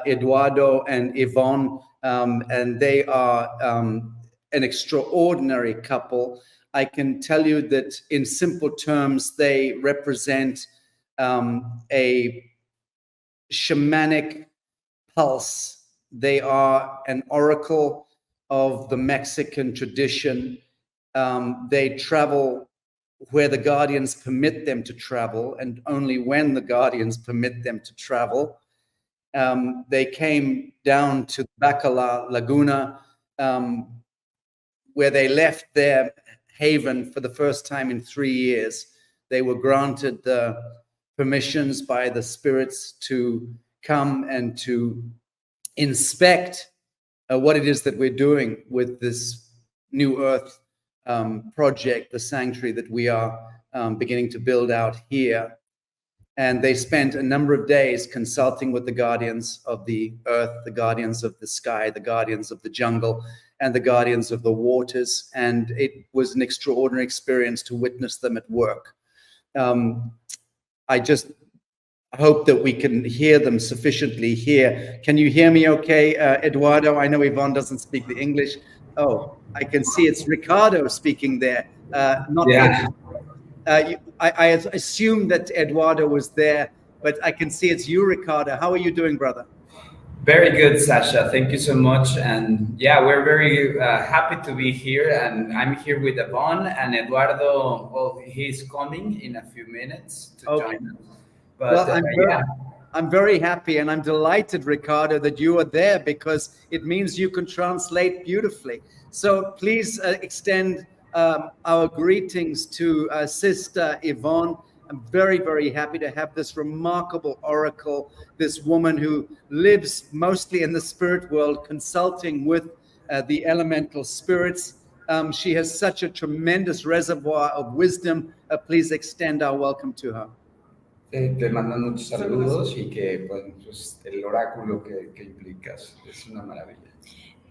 Eduardo and Yvonne, and they are an extraordinary couple. I can tell you that in simple terms, they represent a shamanic pulse. They are an oracle of the Mexican tradition. They travel where the guardians permit them to travel, and only when the guardians permit them to travel. They came down to Bacala Laguna, where they left their haven for the first time in 3 years. They were granted the permissions by the spirits to come and to inspect what it is that we're doing with this New Earth project, the sanctuary that we are beginning to build out here. And they spent a number of days consulting with the guardians of the earth, the guardians of the sky, the guardians of the jungle, and the guardians of the waters. And it was an extraordinary experience to witness them at work. I just hope that we can hear them sufficiently here. Can you hear me okay, Eduardo? I know Yvonne doesn't speak the English. Oh, I can see it's Ricardo speaking there. Not Yeah. I assumed that Eduardo was there, but I can see it's you, Ricardo. How are you doing, brother? Very good, Sacha. Thank you so much. And yeah, we're very happy to be here. And I'm here with Yvonne and Eduardo. Well, he's coming in a few minutes to join us. But well, I'm very happy and I'm delighted, Ricardo, that you are there, because it means you can translate beautifully. So please extend our greetings to Sister Yvonne. I'm very, very happy to have this remarkable oracle, this woman who lives mostly in the spirit world, consulting with the elemental spirits. She has such a tremendous reservoir of wisdom. Please extend our welcome to her. Te mandan muchos saludos y que pues, el oráculo que implicas es una maravilla.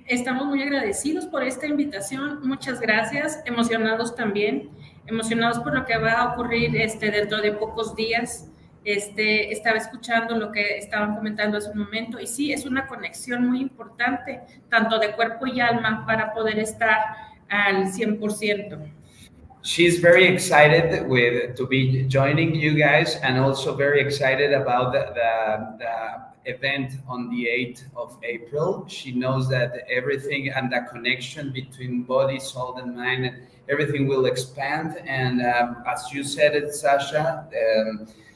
Estamos muy agradecidos por esta invitación, muchas gracias, emocionados también, emocionados por lo que va a ocurrir dentro de pocos días. Estaba escuchando lo que estaban comentando hace un momento y sí, es una conexión muy importante, tanto de cuerpo y alma, para poder estar al 100%. She's very excited to be joining you guys, and also very excited about the event on the 8th of April. She knows that everything and the connection between body, soul, and mind, everything will expand. And as you said it, Sacha,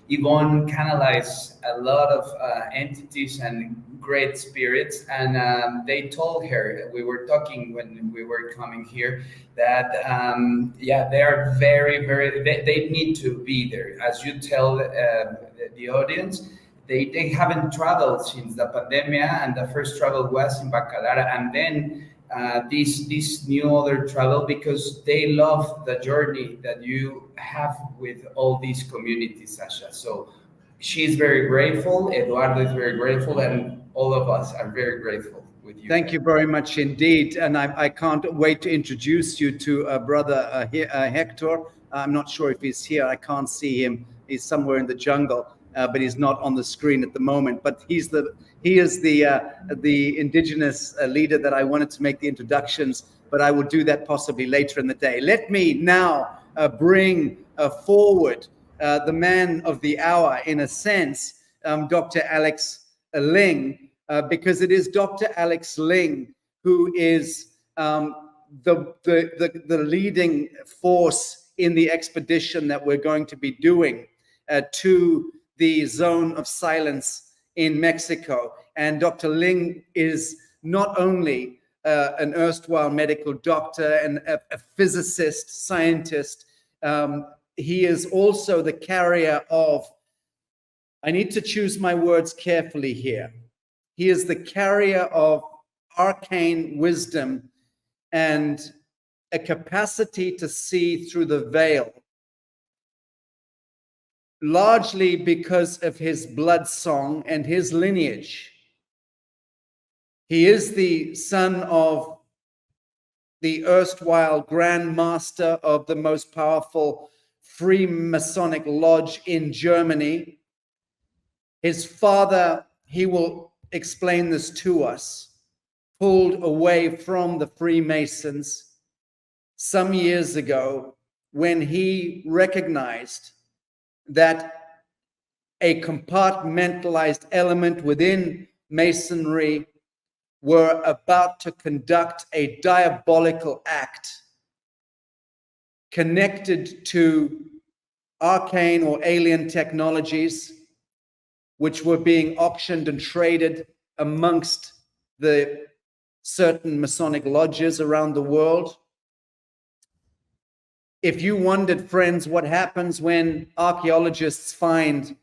Yvonne canalized a lot of entities and great spirits, and they told her, we were talking when we were coming here, that yeah, they are very, very, they need to be there. As you tell the audience, they haven't traveled since the pandemic, and the first travel was in Bacalara, and then this new other travel, because they love the journey that you have with all these communities, Sacha. So she's very grateful, Eduardo is very grateful, and all of us are very grateful with you. Thank you very much indeed. And I can't wait to introduce you to brother Hector. I'm not sure if he's here. I can't see him. He's somewhere in the jungle. But he's not on the screen at the moment. But he is the indigenous leader that I wanted to make the introductions, but I will do that possibly later in the day. Let me now bring forward the man of the hour, in a sense, Dr. Alex Ling, because it is Dr. Alex Ling who is the leading force in the expedition that we're going to be doing to the zone of silence in Mexico. And Dr. Ling is not only an erstwhile medical doctor and a physicist, scientist, he is also the carrier of, I need to choose my words carefully here. He is the carrier of arcane wisdom and a capacity to see through the veil, largely because of his blood song and his lineage. He is the son of the erstwhile Grand Master of the most powerful Freemasonic lodge in Germany. His father, he will explain this to us, pulled away from the Freemasons some years ago when he recognized that a compartmentalized element within Masonry were about to conduct a diabolical act connected to arcane or alien technologies, which were being auctioned and traded amongst the certain Masonic lodges around the world. If you wondered, friends, what happens when archaeologists find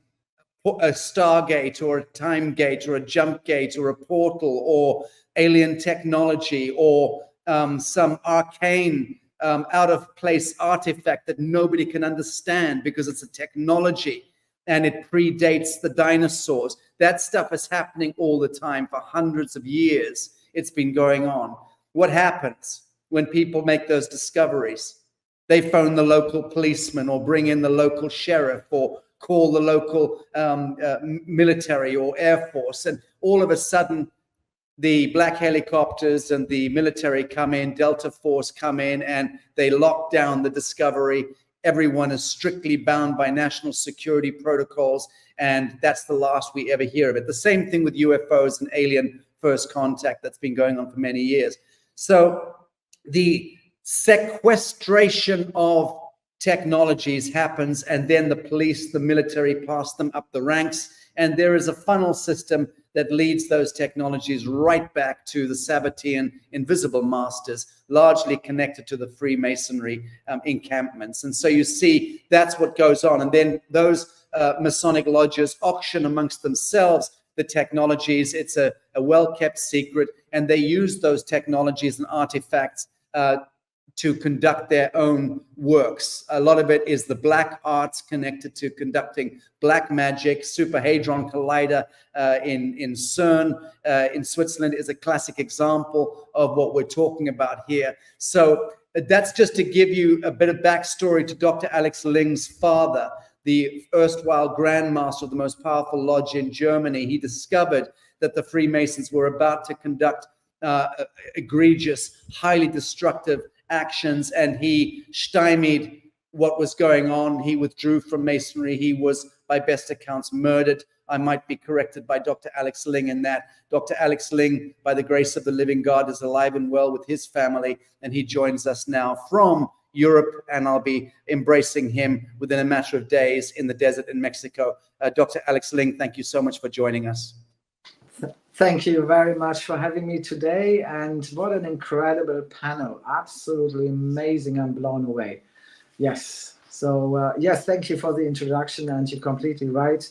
a stargate or a time gate or a jump gate or a portal or alien technology or some arcane out of place artifact that nobody can understand because it's a technology and it predates the dinosaurs. That stuff is happening all the time for hundreds of years. It's been going on. What happens when people make those discoveries? They phone the local policeman or bring in the local sheriff or call the local military or air force. And all of a sudden, the black helicopters and the military come in, Delta Force come in, and they lock down the discovery. Everyone is strictly bound by national security protocols, and that's the last we ever hear of it. The same thing with UFOs and alien first contact that's been going on for many years. So the sequestration of technologies happens, and then the police, the military pass them up the ranks, and there is a funnel system that leads those technologies right back to the Sabbatean invisible masters, largely connected to the Freemasonry encampments. And so you see that's what goes on. And then those Masonic lodges auction amongst themselves the technologies. It's a well-kept secret, and they use those technologies and artifacts to conduct their own works. A lot of it is the black arts connected to conducting black magic. Super Hadron Collider in CERN in Switzerland is a classic example of what we're talking about here. So that's just to give you a bit of backstory to Dr. Alex Ling's father, the erstwhile Grand Master of the most powerful lodge in Germany. He discovered that the Freemasons were about to conduct egregious, highly destructive actions, and he stymied what was going on. He withdrew from Masonry. He was, by best accounts, murdered. I might be corrected by Dr. Alex Ling in that. Dr. Alex Ling, by the grace of the living God, is alive and well with his family, and he joins us now from Europe, and I'll be embracing him within a matter of days in the desert in Mexico. Dr. Alex Ling, thank you so much for joining us. Thank you very much for having me today, and what an incredible panel. Absolutely amazing. I'm blown away. Yes. So yes, thank you for the introduction, and you're completely right.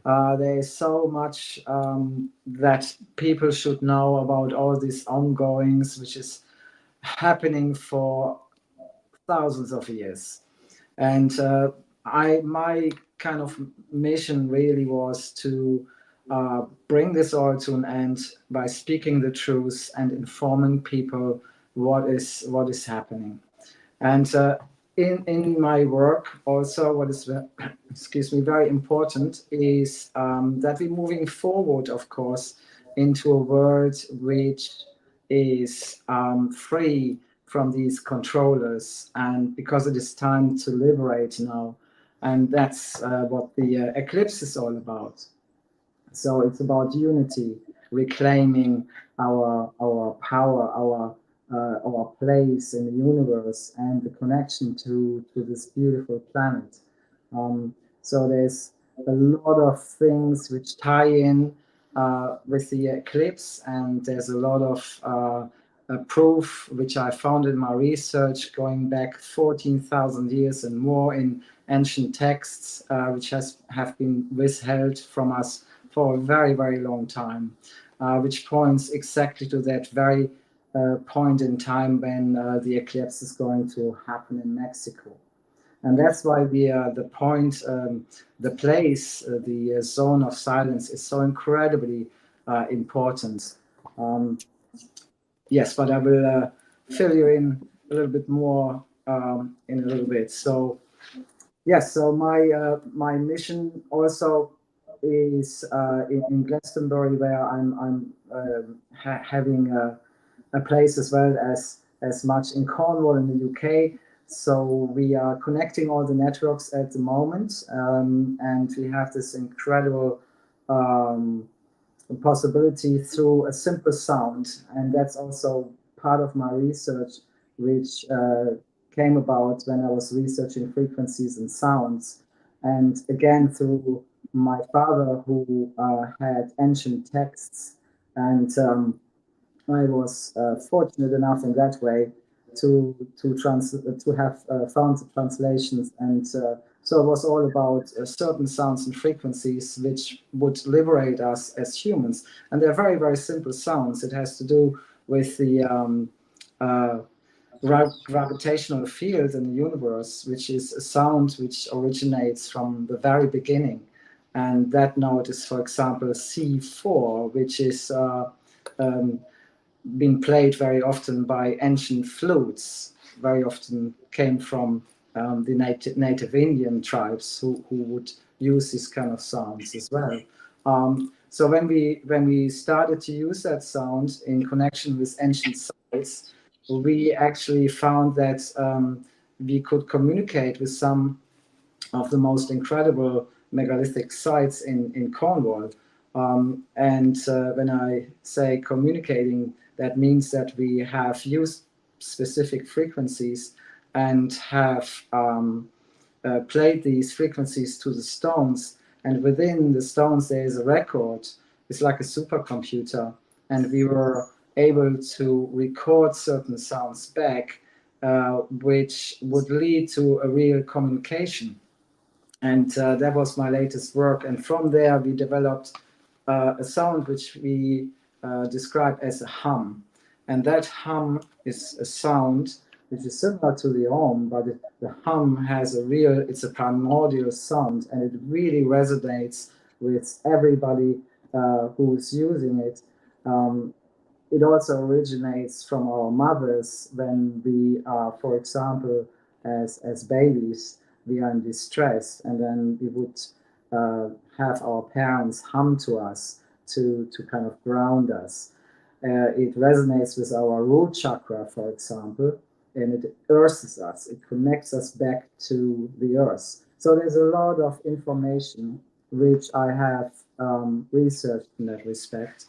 There is so much that people should know about all these ongoings, which is happening for thousands of years. And my kind of mission really was to bring this all to an end by speaking the truth and informing people what is happening. And in my work also, what is very important is that we're moving forward, of course, into a world which is free from these controllers, and because it is time to liberate now. And that's what the eclipse is all about. So it's about unity, reclaiming our power, our place in the universe, and the connection to this beautiful planet. So there's a lot of things which tie in with the eclipse, and there's a lot of proof which I found in my research going back 14,000 years and more in ancient texts, which have been withheld from us for a very, very long time, which points exactly to that very point in time when the eclipse is going to happen in Mexico. And that's why the point, the place, the zone of silence is so incredibly important. Yes, but I will fill you in a little bit more in a little bit. So yes, so my mission also is in Glastonbury, where I'm having a place as well as much in Cornwall in the UK. So we are connecting all the networks at the moment, and we have this incredible possibility through a simple sound, and that's also part of my research, which came about when I was researching frequencies and sounds. And again, through my father, who had ancient texts, and I was fortunate enough in that way to have found the translations, and so it was all about certain sounds and frequencies which would liberate us as humans. And they're very, very simple sounds. It has to do with the gravitational field in the universe, which is a sound which originates from the very beginning. And that note is, for example, C4, which is being played very often by ancient flutes, very often came from the native Indian tribes who would use these kind of sounds as well. So when we started to use that sound in connection with ancient sites, we actually found that we could communicate with some of the most incredible megalithic sites in Cornwall. And when I say communicating, that means that we have used specific frequencies and have played these frequencies to the stones. And within the stones, there is a record. It's like a supercomputer. And we were able to record certain sounds back, which would lead to a real communication. And that was my latest work. And from there, we developed a sound which we describe as a hum. And that hum is a sound which is similar to the Om, but the hum has it's a primordial sound, and it really resonates with everybody who's using it. It also originates from our mothers when we are, for example, as babies, we are in distress, and then we would have our parents hum to us to kind of ground us. It resonates with our root chakra, for example, and it earths us. It connects us back to the earth. So there's a lot of information which I have researched in that respect.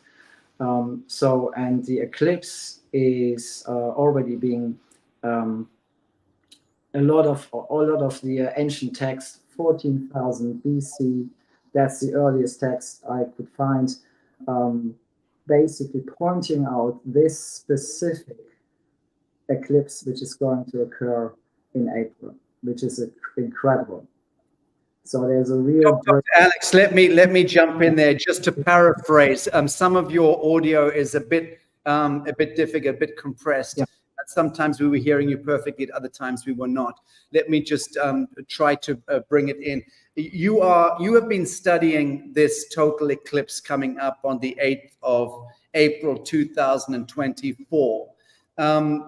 And the eclipse is already being a lot of the ancient text, 14,000 BC. That's the earliest text I could find, basically pointing out this specific eclipse which is going to occur in April, which is incredible. So there's a real. Dr. Alex, let me jump in there just to paraphrase. Some of your audio is a bit difficult, a bit compressed. Yeah. Sometimes we were hearing you perfectly, at other times we were not. Let me just try to bring it in. You have been studying this total eclipse coming up on the 8th of April 2024.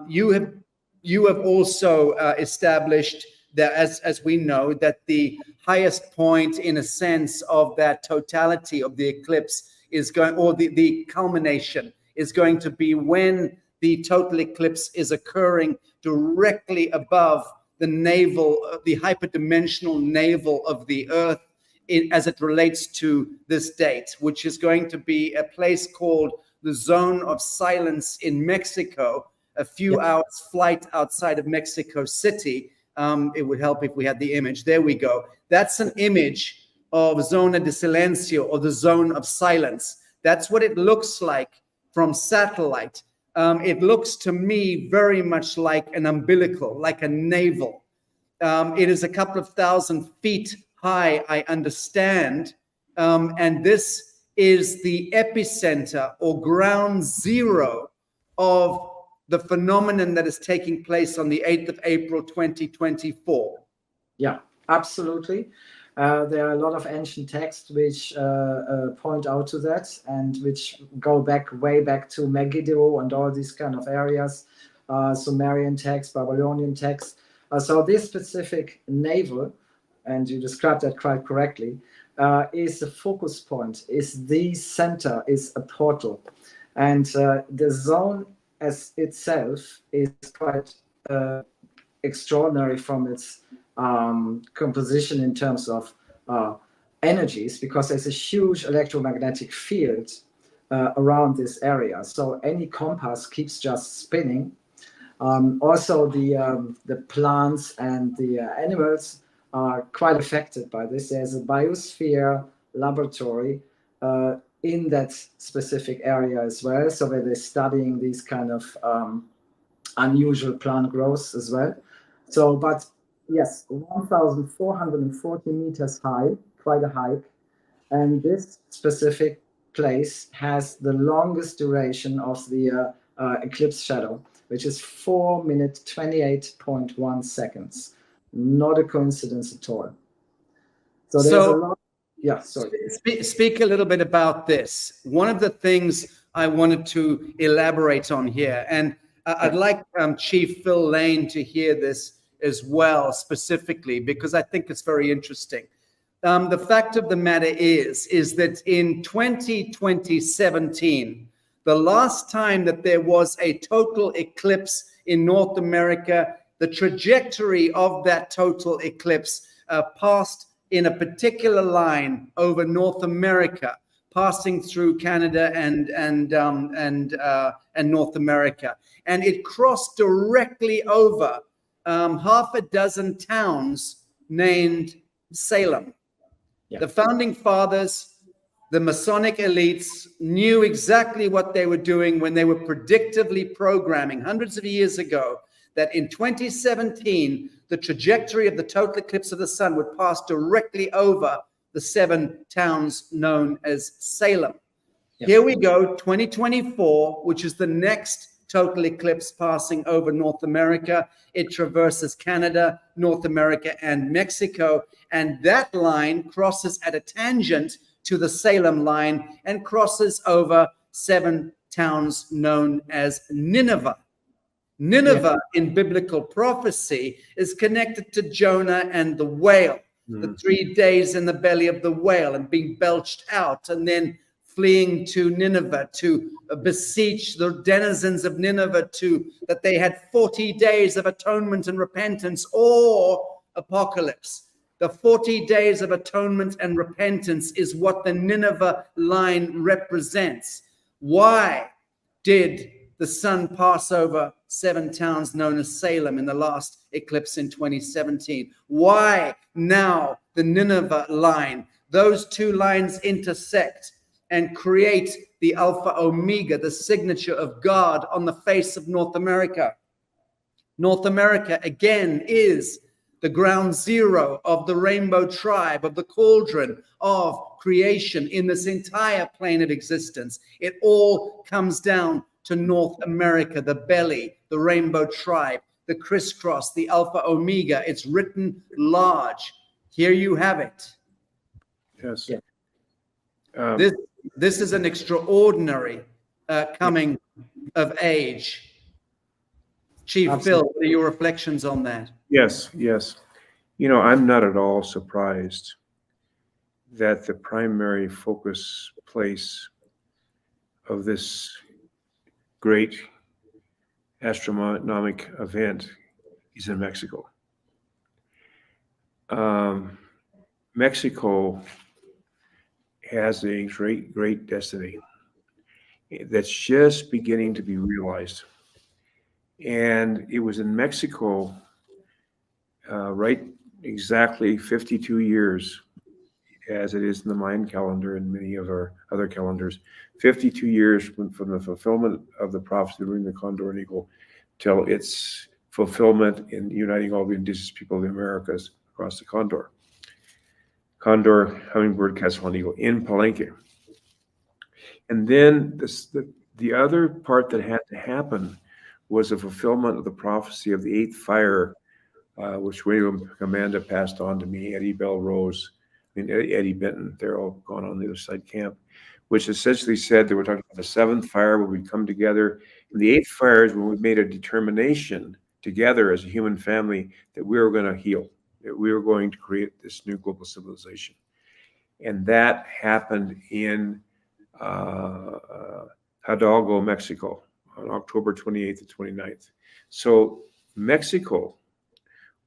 You have also established that, as we know, that the highest point, in a sense, of that totality of the eclipse is going, or the culmination is going to be when the total eclipse is occurring directly above the navel, the hyperdimensional navel of the Earth, as it relates to this date, which is going to be a place called the Zone of Silence in Mexico, a few hours flight outside of Mexico City. It would help if we had the image. There we go. That's an image of Zona de Silencio, or the Zone of Silence. That's what it looks like from satellite. It looks to me very much like an umbilical, like a navel. It is a couple of thousand feet high, I understand. And this is the epicenter or ground zero of the phenomenon that is taking place on the 8th of April, 2024. Yeah, absolutely. There are a lot of ancient texts which point out to that, and which go way back to Megiddo and all these kind of areas, Sumerian texts, Babylonian texts. So this specific navel, and you described that quite correctly, is the focus point, is the center, is a portal. And the zone as itself is quite extraordinary from its composition in terms of energies, because there's a huge electromagnetic field around this area. So any compass keeps just spinning. Also, the plants and the animals are quite affected by this. There's a biosphere laboratory in that specific area as well. So where they're studying these kind of unusual plant growths as well. So, but yes, 1,440 meters high, quite a hike. And this specific place has the longest duration of the eclipse shadow, which is 4 minutes, 28.1 seconds. Not a coincidence at all. So there's a lot. Yeah, sorry. Speak a little bit about this. One of the things I wanted to elaborate on here, and I'd like Chief Phil Lane to hear this as well, specifically, because I think it's very interesting. The fact of the matter is that in 2017, the last time that there was a total eclipse in North America, the trajectory of that total eclipse passed in a particular line over North America, passing through Canada and North America, and it crossed directly over half a dozen towns named Salem. Yeah. The founding fathers, the Masonic elites knew exactly what they were doing when they were predictively programming hundreds of years ago that in 2017, the trajectory of the total eclipse of the sun would pass directly over the 7 towns known as Salem. Yep. Here we go, 2024, which is the next total eclipse passing over North America. It traverses Canada, North America, and Mexico. And that line crosses at a tangent to the Salem line and crosses over 7 towns known as Nineveh. Nineveh, in biblical prophecy, is connected to Jonah and the whale, the 3 days in the belly of the whale and being belched out, and then fleeing to Nineveh to beseech the denizens of Nineveh that they had 40 days of atonement and repentance or apocalypse. The 40 days of atonement and repentance is what the Nineveh line represents. Why did the sun pass over 7 towns known as Salem in the last eclipse in 2017? Why now the Nineveh line? Those 2 lines intersect and create the Alpha Omega, the signature of God on the face of North America. North America, again, is the ground zero of the rainbow tribe, of the cauldron of creation in this entire plane of existence. It all comes down to North America, the belly, the rainbow tribe, the crisscross, the Alpha Omega. It's written large. Here you have it. Yes. Yeah. This is an extraordinary coming of age. Chief Phil, what are your reflections on that? Yes, yes. You know, I'm not at all surprised that the primary focus place of this great astronomic event is in Mexico. Mexico has a great destiny that's just beginning to be realized. And it was in Mexico, right exactly 52 years, as it is in the Mayan calendar and many of our other calendars, 52 years from the fulfillment of the prophecy of the Condor and Eagle till its fulfillment in uniting all the indigenous people of the Americas across the Condor. Condor, hummingbird, quetzal, eagle in Palenque. And then the other part that had to happen was the fulfillment of the prophecy of the 8th fire, which William Commanda passed on to me, Eddie Bell Rose, Eddie Benton, they're all gone on the other side camp, which essentially said they were talking about the 7th fire where we come together. And the 8th fire is when we made a determination together as a human family that we were going to heal, that we were going to create this new global civilization. And that happened in Hidalgo, Mexico, on October 28th and 29th. So Mexico,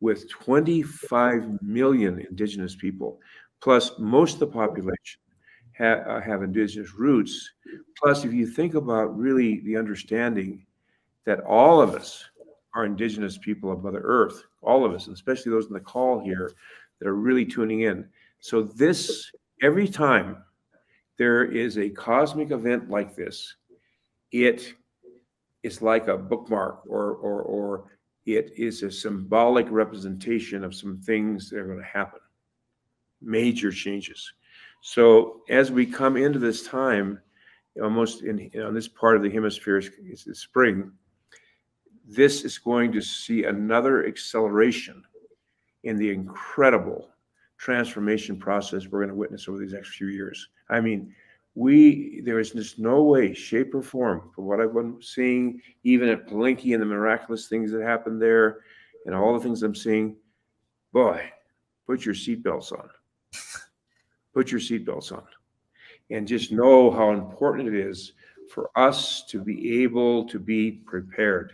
with 25 million indigenous people, plus most of the population have indigenous roots. Plus, if you think about really the understanding that all of us are indigenous people of Mother Earth, all of us, and especially those in the call here that are really tuning in. So this every time there is a cosmic event like this, it is like a bookmark, or it is a symbolic representation of some things that are going to happen, major changes. So as we come into this time, almost on this part of the hemisphere is the spring, this is going to see another acceleration in the incredible transformation process we're going to witness over these next few years. I mean, there is just no way, shape, or form, for what I've been seeing, even at Palenque and the miraculous things that happened there, and all the things I'm seeing. Boy, put your seatbelts on. Put your seatbelts on, and just know how important it is for us to be able to be prepared.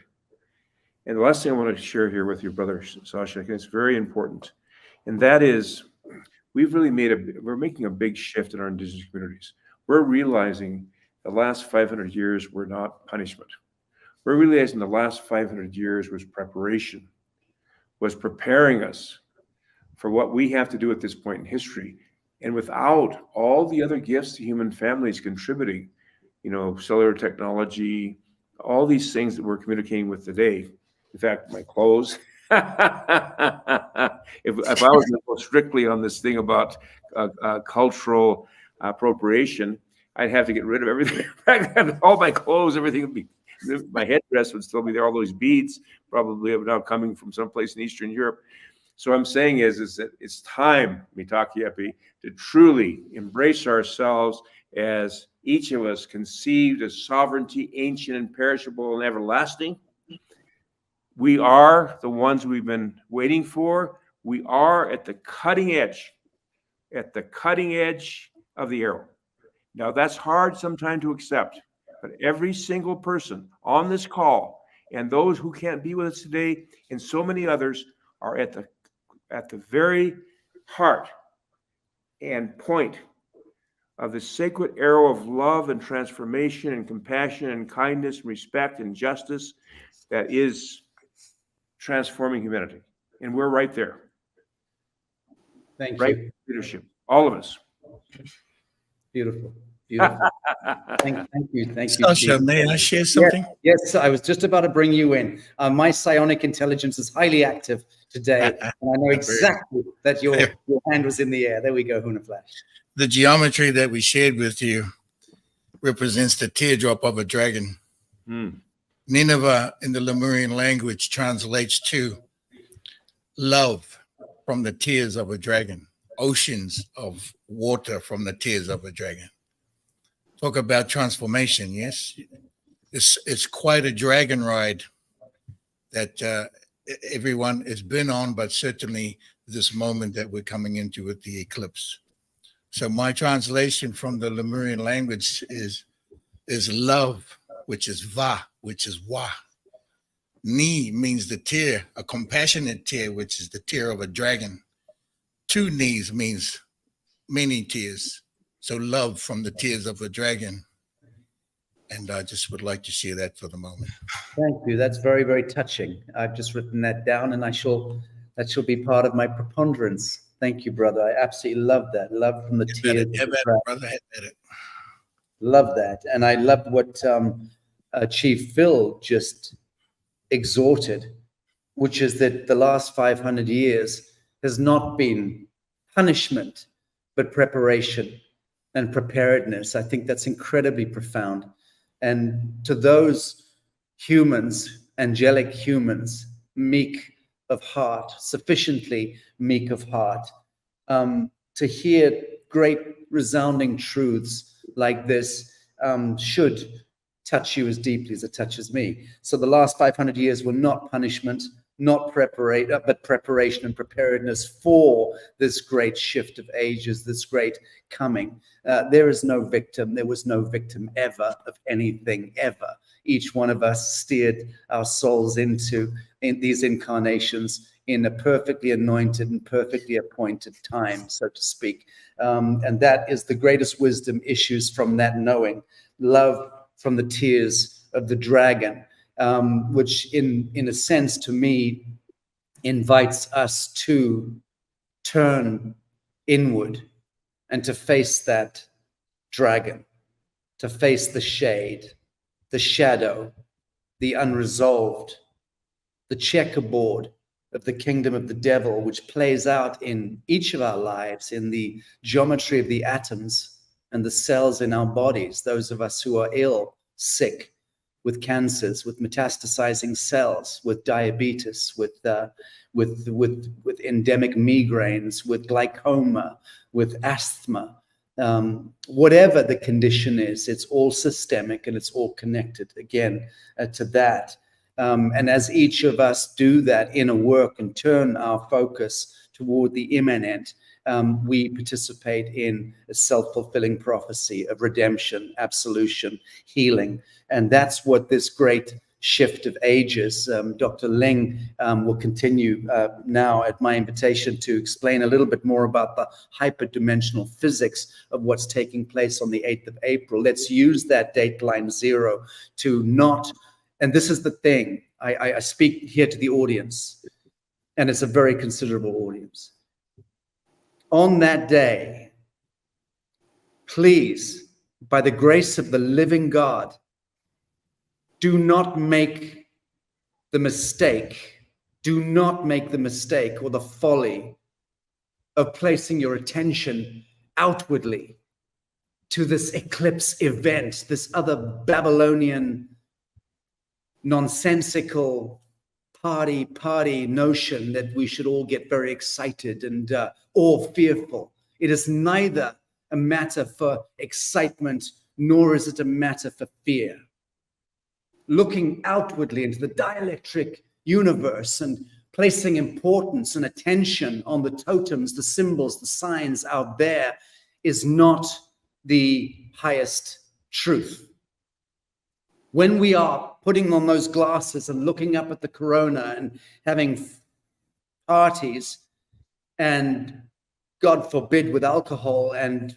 And the last thing I want to share here with your brother, Sacha, I think it's very important, and that is we're making a big shift in our indigenous communities. We're realizing the last 500 years were not punishment. We're realizing the last 500 years was preparation, was preparing us for what we have to do at this point in history. And without all the other gifts the human family is contributing, cellular technology, all these things that we're communicating with today. In fact, my clothes. if I was to go strictly on this thing about cultural appropriation, I'd have to get rid of everything. All my clothes, everything would be, my headdress would still be there. All those beads probably are now coming from someplace in Eastern Europe. So what I'm saying is that it's time, Mitaki Epi, to truly embrace ourselves as each of us conceived as sovereignty, ancient and perishable and everlasting. We are the ones we've been waiting for. We are at the cutting edge of the arrow. Now, that's hard sometimes to accept, but every single person on this call and those who can't be with us today and so many others are at the very heart and point of the sacred arrow of love and transformation and compassion and kindness and respect and justice that is transforming humanity. And we're right there. Thank right you. leadership, all of us. Beautiful. Beautiful. Thank you. Sacha, Chief. may I share something? Yes, I was just about to bring you in. My psionic intelligence is highly active today, and I know exactly that your hand was in the air. There we go, Huna Flash. The geometry that we shared with you represents the teardrop of a dragon. Nineveh in the Lemurian language translates to love from the tears of a dragon, oceans of water from the tears of a dragon. Talk about transformation, yes? It's quite a dragon ride that everyone has been on, but certainly this moment that we're coming into with the eclipse. So my translation from the Lemurian language is love, which is va, which is wa. Ni means the tear, a compassionate tear, which is the tear of a dragon. Two knees means many tears. So love from the tears of a dragon. And I just would like to share that for the moment. Thank you. That's very, very touching. I've just written that down, and that shall be part of my preponderance. Thank you, brother. I absolutely love that. Love from the tears. Love that. And I love what Chief Phil just exhorted, which is that the last 500 years has not been punishment, but preparation and preparedness. I think that's incredibly profound. And to those humans, angelic humans, meek of heart, sufficiently meek of heart, to hear great resounding truths like this should touch you as deeply as it touches me. So the last 500 years were not punishment, not but preparation and preparedness for this great shift of ages, this great coming. There is no victim. There was no victim ever of anything ever. Each one of us steered our souls in these incarnations in a perfectly anointed and perfectly appointed time, so to speak. And that is the greatest wisdom issues from that knowing. Love from the tears of the dragon, which in a sense to me invites us to turn inward and to face that dragon, to face the shade, the shadow, the unresolved, the checkerboard of the kingdom of the devil, which plays out in each of our lives, in the geometry of the atoms and the cells in our bodies, those of us who are ill, sick, with cancers, with metastasizing cells, with diabetes, with endemic migraines, with glaucoma, with asthma, whatever the condition is, it's all systemic and it's all connected again to that. And as each of us do that inner work and turn our focus toward the immanent, we participate in a self-fulfilling prophecy of redemption, absolution, healing. And that's what this great shift of ages, Dr. Ling will continue now at my invitation to explain a little bit more about the hyperdimensional physics of what's taking place on the 8th of April. Let's use that dateline 0 to not, and this is the thing, I speak here to the audience, and it's a very considerable audience. On that day, please, by the grace of the living God, do not make the mistake, or the folly of placing your attention outwardly to this eclipse event, this other Babylonian nonsensical party notion that we should all get very excited and or fearful. It is neither a matter for excitement, nor is it a matter for fear. Looking outwardly into the dielectric universe and placing importance and attention on the totems, the symbols, the signs out there is not the highest truth. When we are putting on those glasses and looking up at the corona and having parties and, God forbid, with alcohol and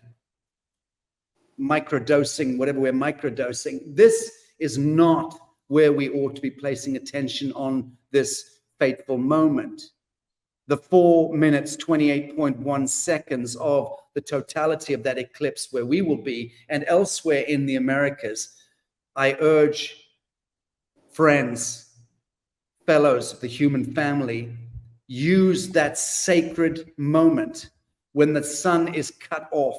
microdosing, whatever we're microdosing, this is not where we ought to be placing attention on this fateful moment. The 4 minutes, 28.1 seconds of the totality of that eclipse where we will be and elsewhere in the Americas, I urge friends, fellows of the human family, use that sacred moment when the sun is cut off,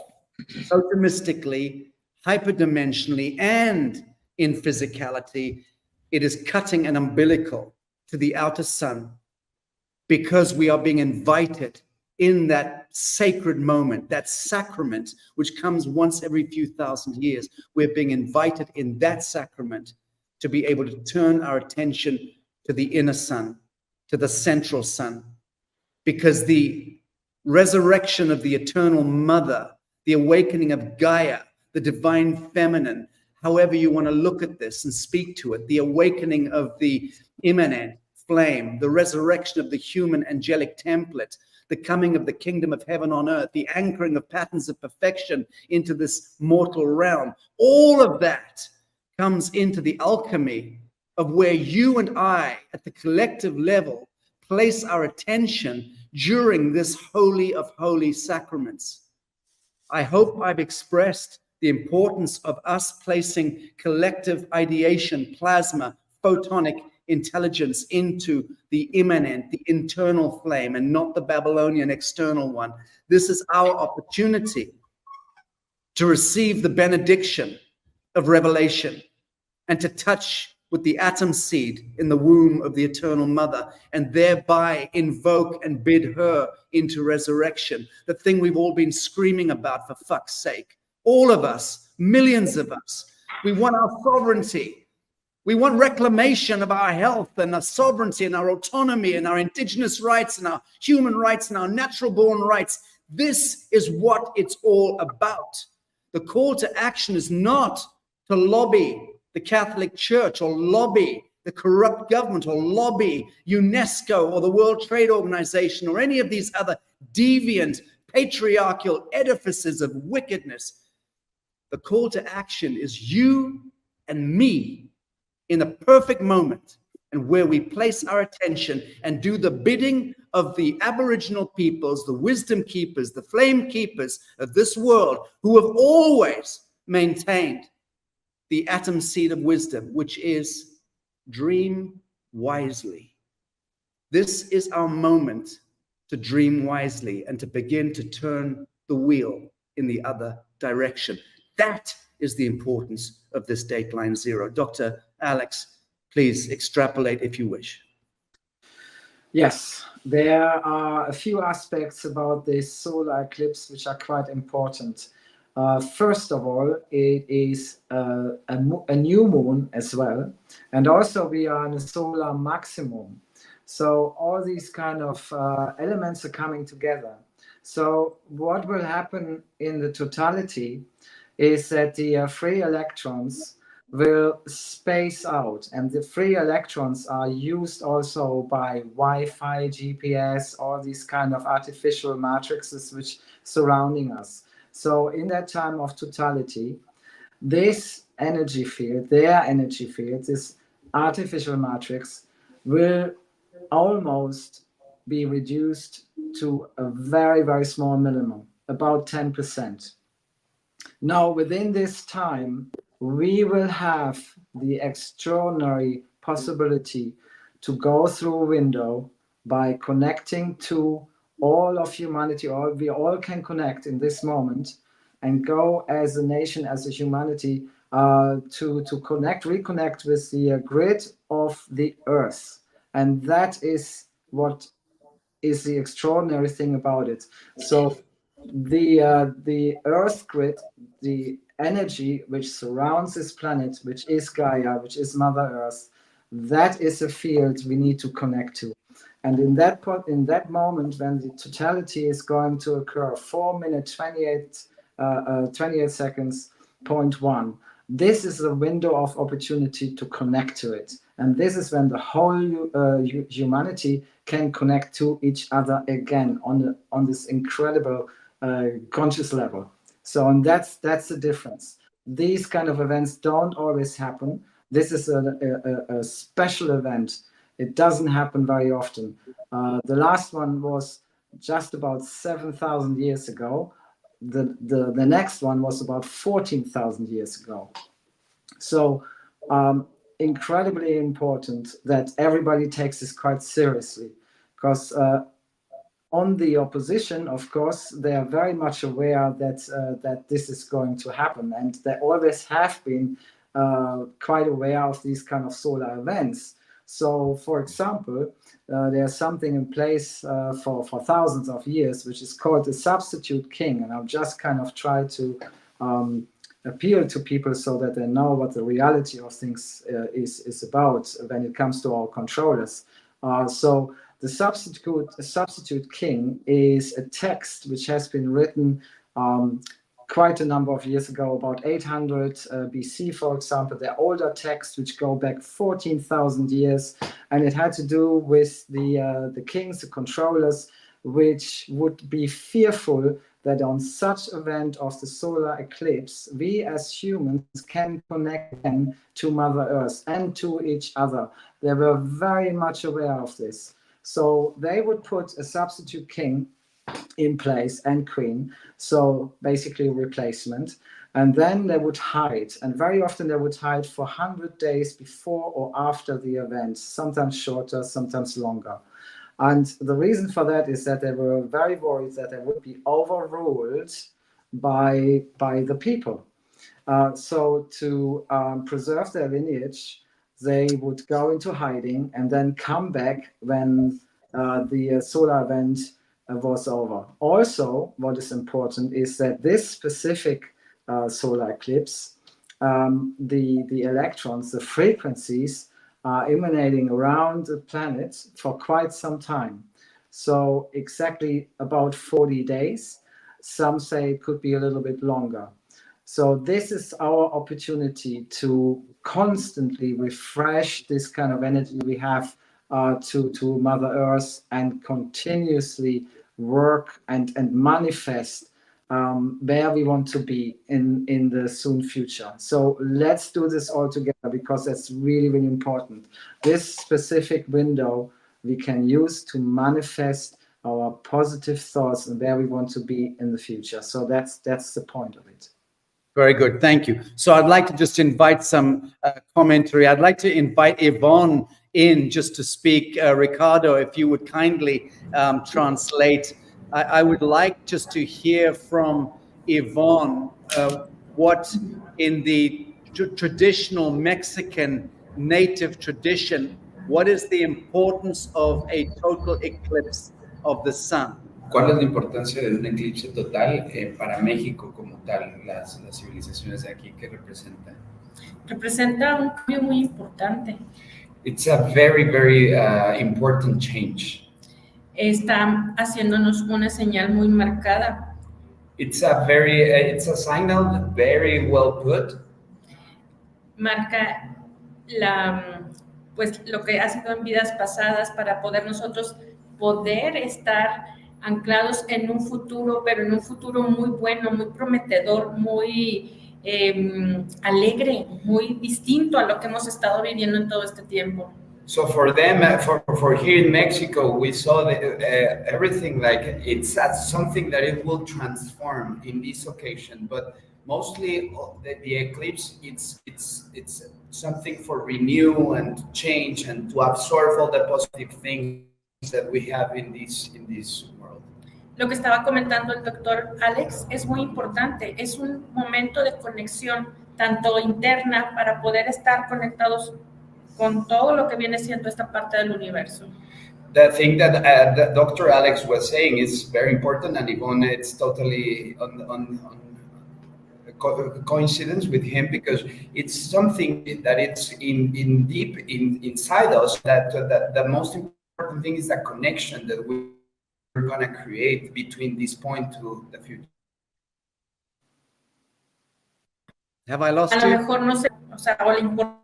totemistically, hyperdimensionally, and in physicality. It is cutting an umbilical to the outer sun, because we are being invited in that sacred moment, that sacrament, which comes once every few thousand years. We're being invited in that sacrament to be able to turn our attention to the inner sun, to the central sun, because the resurrection of the eternal mother, the awakening of Gaia, the divine feminine, however you want to look at this and speak to it, the awakening of the immanent flame, the resurrection of the human angelic template, the coming of the kingdom of heaven on earth, the anchoring of patterns of perfection into this mortal realm. All of that comes into the alchemy of where you and I, at the collective level, place our attention during this holy of holy sacraments. I hope I've expressed the importance of us placing collective ideation, plasma, photonic intelligence into the immanent, the internal flame, and not the Babylonian external one. This is our opportunity to receive the benediction of revelation and to touch with the atom seed in the womb of the eternal mother, and thereby invoke and bid her into resurrection, the thing we've all been screaming about, for fuck's sake. All of us, millions of us, we want our sovereignty. We want reclamation of our health and our sovereignty and our autonomy and our indigenous rights and our human rights and our natural born rights. This is what it's all about. The call to action is not to lobby the Catholic Church or lobby the corrupt government or lobby UNESCO or the World Trade Organization or any of these other deviant patriarchal edifices of wickedness. The call to action is you and me in a perfect moment and where we place our attention and do the bidding of the Aboriginal peoples, the wisdom keepers, the flame keepers of this world, who have always maintained the atom seed of wisdom, which is dream wisely. This is our moment to dream wisely and to begin to turn the wheel in the other direction. That is the importance of this dateline 0. Dr. Alex, please extrapolate if you wish. Yes, there are a few aspects about this solar eclipse which are quite important. First of all, it is a new moon as well, and also we are in a solar maximum. So all these kind of elements are coming together. So what will happen in the totality is that the free electrons will space out, and the free electrons are used also by Wi-Fi, GPS, all these kind of artificial matrices which surrounding us. So in that time of totality, this energy field, their energy field, this artificial matrix will almost be reduced to a very, very small minimum, about 10%. Now, within this time, we will have the extraordinary possibility to go through a window by connecting to all of humanity, or we all can connect in this moment and go as a nation, as a humanity, to reconnect with the grid of the earth. And that is what is the extraordinary thing about it. So the earth grid, the energy which surrounds this planet, which is Gaia, which is Mother Earth, that is a field we need to connect to. And in that moment, when the totality is going to occur, 4 minutes, 28 seconds, 0.1, this is the window of opportunity to connect to it. And this is when the whole humanity can connect to each other again on this incredible conscious level. So, and that's the difference. These kind of events don't always happen. This is a special event. It doesn't happen very often. The last one was just about 7,000 years ago. The next one was about 14,000 years ago. So incredibly important that everybody takes this quite seriously, because on the opposition, of course, they are very much aware that this is going to happen, and they always have been quite aware of these kind of solar events. So, for example, there's something in place for thousands of years, which is called the substitute king, and I'll just kind of try to appeal to people so that they know what the reality of things is about when it comes to our controllers. So the substitute king is a text which has been written quite a number of years ago, about 800 BC, for example. They're older texts which go back 14,000 years, and it had to do with the kings, the controllers, which would be fearful that on such event of the solar eclipse, we as humans can connect them to Mother Earth and to each other. They were very much aware of this. So they would put a substitute king in place and queen, so basically a replacement, and then they would hide, and very often they would hide for 100 days before or after the event, sometimes shorter, sometimes longer. And the reason for that is that they were very worried that they would be overruled by the people. So to preserve their lineage, they would go into hiding and then come back when the solar event was over. Also, what is important is that this specific solar eclipse, the electrons, the frequencies, are emanating around the planet for quite some time. So exactly about 40 days. Some say it could be a little bit longer. So this is our opportunity to constantly refresh this kind of energy we have to Mother Earth, and continuously work and manifest where we want to be in the soon future. So let's do this all together, because that's really, really important. This specific window we can use to manifest our positive thoughts and where we want to be in the future. So that's the point of it. Very good, thank you. So I'd like to just invite some commentary. I'd like to invite Yvonne in just to speak. Ricardo, if you would kindly translate. I would like just to hear from Yvonne what in the traditional Mexican native tradition, what is the importance of a total eclipse of the sun? ¿Cuál es la importancia de un eclipse total para México como tal, las civilizaciones de aquí que representan? Representa un cambio muy importante. It's a very, very important change. Está haciéndonos una señal muy marcada. It's a signal very well put. Marca pues lo que ha sido en vidas pasadas para poder nosotros poder estar anclados en un futuro, pero en un futuro muy bueno, muy prometedor, muy alegre, muy distinto a lo que hemos estado viviendo en todo este tiempo. So for them, for here in Mexico, we saw everything like it's something that it will transform in this occasion, but mostly the eclipse, it's something for renew and change and to absorb all the positive things that we have in this world. Lo que estaba comentando el doctor Alex es muy importante, es un momento de conexión tanto interna para poder estar conectados con todo lo que viene siendo esta parte del universo. The thing that Dr. Alex was saying is very important, and Yvonne, it's totally on coincidence with him, because it's something that it's in deep inside us, that the most important thing is the connection that we're going to create between this point to the future. Have I lost A you? lo mejor no sé, o sea, o la importancia.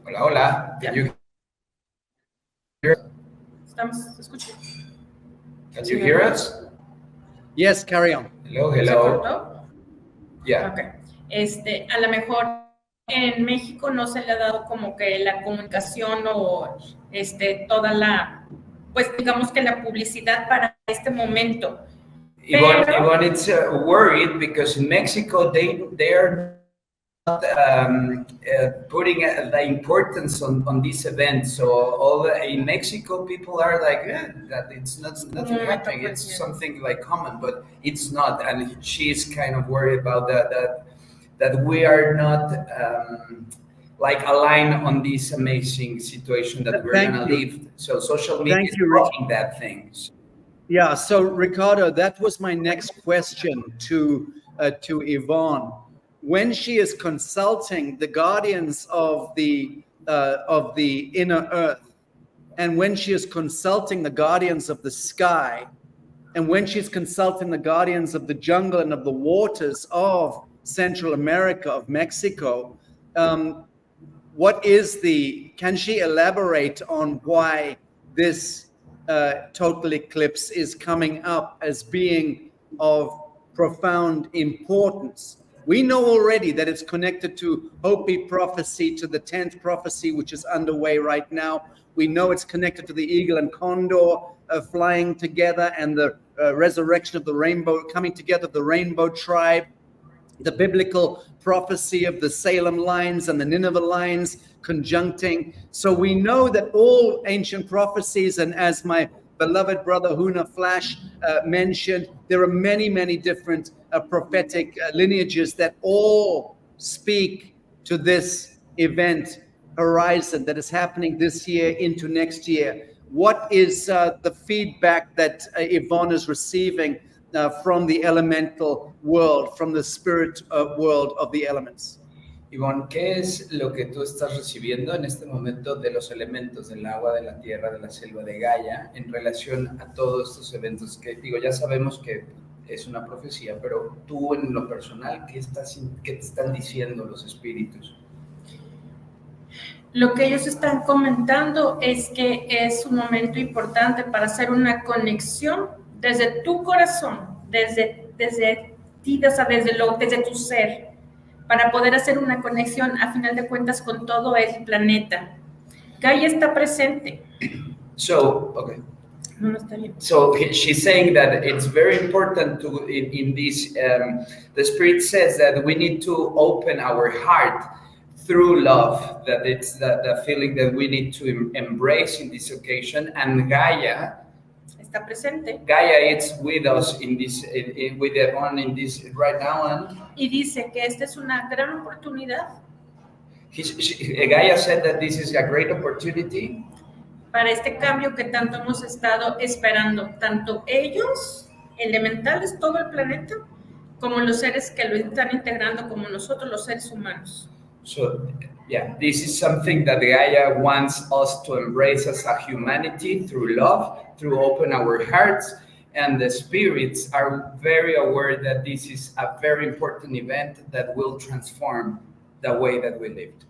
Hola, hola. Yeah. You hear? Estamos escuchando. Can you hear us? Yes, carry on. Hello, ¿Se hello. cortó? Yeah. Okay. A lo mejor en México no se le ha dado como que la comunicación o toda la, pues digamos que la publicidad para este momento. Yvonne, it's worried because in Mexico they are not putting the importance on this event. So in Mexico, people are like, that it's nothing happening. It's something like common, but it's not. And she's kind of worried about that we are not like aligned on this amazing situation that we're going to live. So social media is blocking that things. Yeah, so Ricardo, that was my next question to Yvonne. When she is consulting the guardians of the inner earth, and when she is consulting the guardians of the sky, and when she's consulting the guardians of the jungle and of the waters of Central America, of Mexico, can she elaborate on why this total eclipse is coming up as being of profound importance? We know already that it's connected to Hopi prophecy, to the 10th prophecy, which is underway right now. We know it's connected to the eagle and condor flying together, and the resurrection of the rainbow, coming together of the rainbow tribe, the biblical prophecy of the Salem lines and the Nineveh lines conjuncting. So we know that all ancient prophecies, and as my beloved brother Huna Flash mentioned, there are many, many different prophetic lineages that all speak to this event horizon that is happening this year into next year. What is the feedback that Yvonne is receiving from the elemental world, from the spirit world of the elements? Ivonne, ¿qué es lo que tú estás recibiendo en este momento de los elementos del agua, de la tierra, de la selva, de Gaia, en relación a todos estos eventos? Que digo, ya sabemos que es una profecía, pero tú en lo personal, ¿qué te están diciendo los espíritus? Lo que ellos están comentando es que es un momento importante para hacer una conexión desde tu corazón, desde ti, o sea, desde tu ser, para poder hacer una conexión a final de cuentas con todo el planeta. Gaia está presente. So, okay. No, no está bien. So she's saying that it's very important to in this. The Spirit says that we need to open our heart through love. That it's the feeling that we need to embrace in this occasion. And Gaia está presente. Gaia is with us in this, with everyone in this right now. And y dice que esta es una gran oportunidad. Gaia said that this is a great opportunity para este cambio que tanto hemos estado esperando, tanto ellos, elementales, todo el planeta, como los seres que lo están integrando, como nosotros, los seres humanos. So, yeah, this is something that Gaia wants us to embrace as a humanity through love, through open our hearts, and the spirits are very aware that this is a very important event that will transform the way that we lived.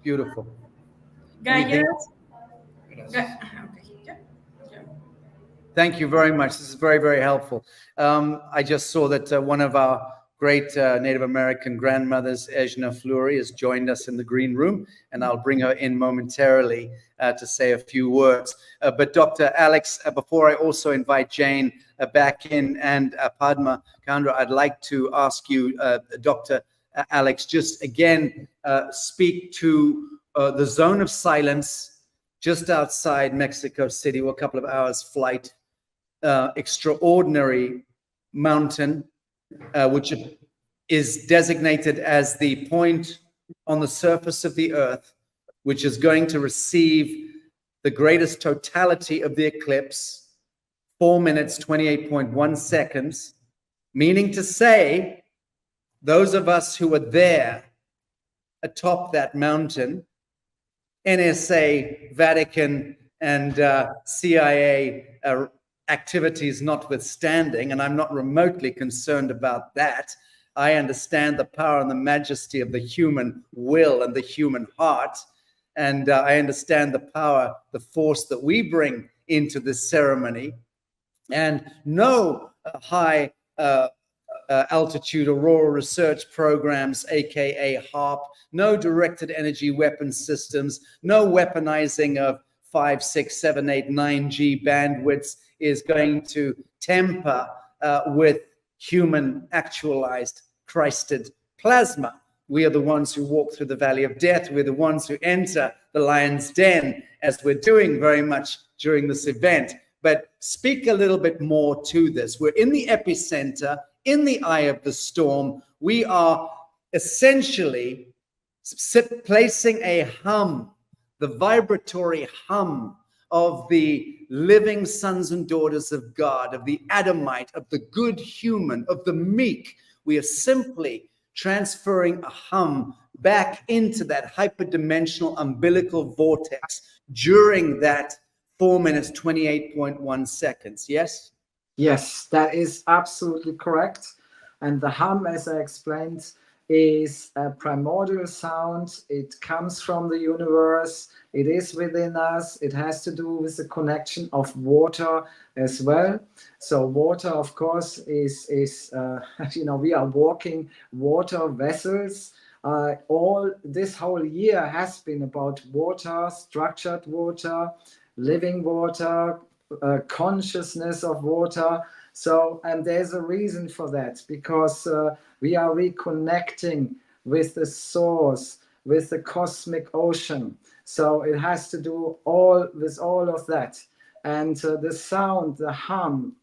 Beautiful. Gaia. Thank you very much. This is very, very helpful. I just saw that one of our great Native American grandmothers, Ejna Fleury, has joined us in the green room, and I'll bring her in momentarily to say a few words. But Dr. Alex, before I also invite Jane back in and Padma Khandro, I'd like to ask you, Dr. Alex, just again speak to the zone of silence just outside Mexico City. We're a couple of hours flight, extraordinary mountain, which is designated as the point on the surface of the earth, which is going to receive the greatest totality of the eclipse, 4 minutes, 28.1 seconds, meaning to say, those of us who are there atop that mountain, NSA, Vatican, and CIA activities notwithstanding, and I'm not remotely concerned about that. I understand the power and the majesty of the human will and the human heart, and I understand the power, the force that we bring into this ceremony. And no high altitude aurora research programs, aka HARP, no directed energy weapon systems, no weaponizing of 5, 6, 7, 8, 9G bandwidths is going to temper with human actualized Christed plasma. We are the ones who walk through the valley of death. We're the ones who enter the lion's den, as we're doing very much during this event. But speak a little bit more to this. We're in the epicenter, in the eye of the storm. We are essentially placing a hum, the vibratory hum of the living sons and daughters of God, of the Adamite, of the good human, of the meek. We are simply transferring a hum back into that hyperdimensional umbilical vortex during that 4 minutes, 28.1 seconds. Yes? Yes, that is absolutely correct. And the hum, as I explained, is a primordial sound. It comes from the universe. It is within us. It has to do with the connection of water as well. So water, of course, is you know, we are walking water vessels. This whole year has been about water, structured water, living water, consciousness of water. So, and there's a reason for that, because we are reconnecting with the source, with the cosmic ocean. So it has to do with all of that. And the sound, the hum,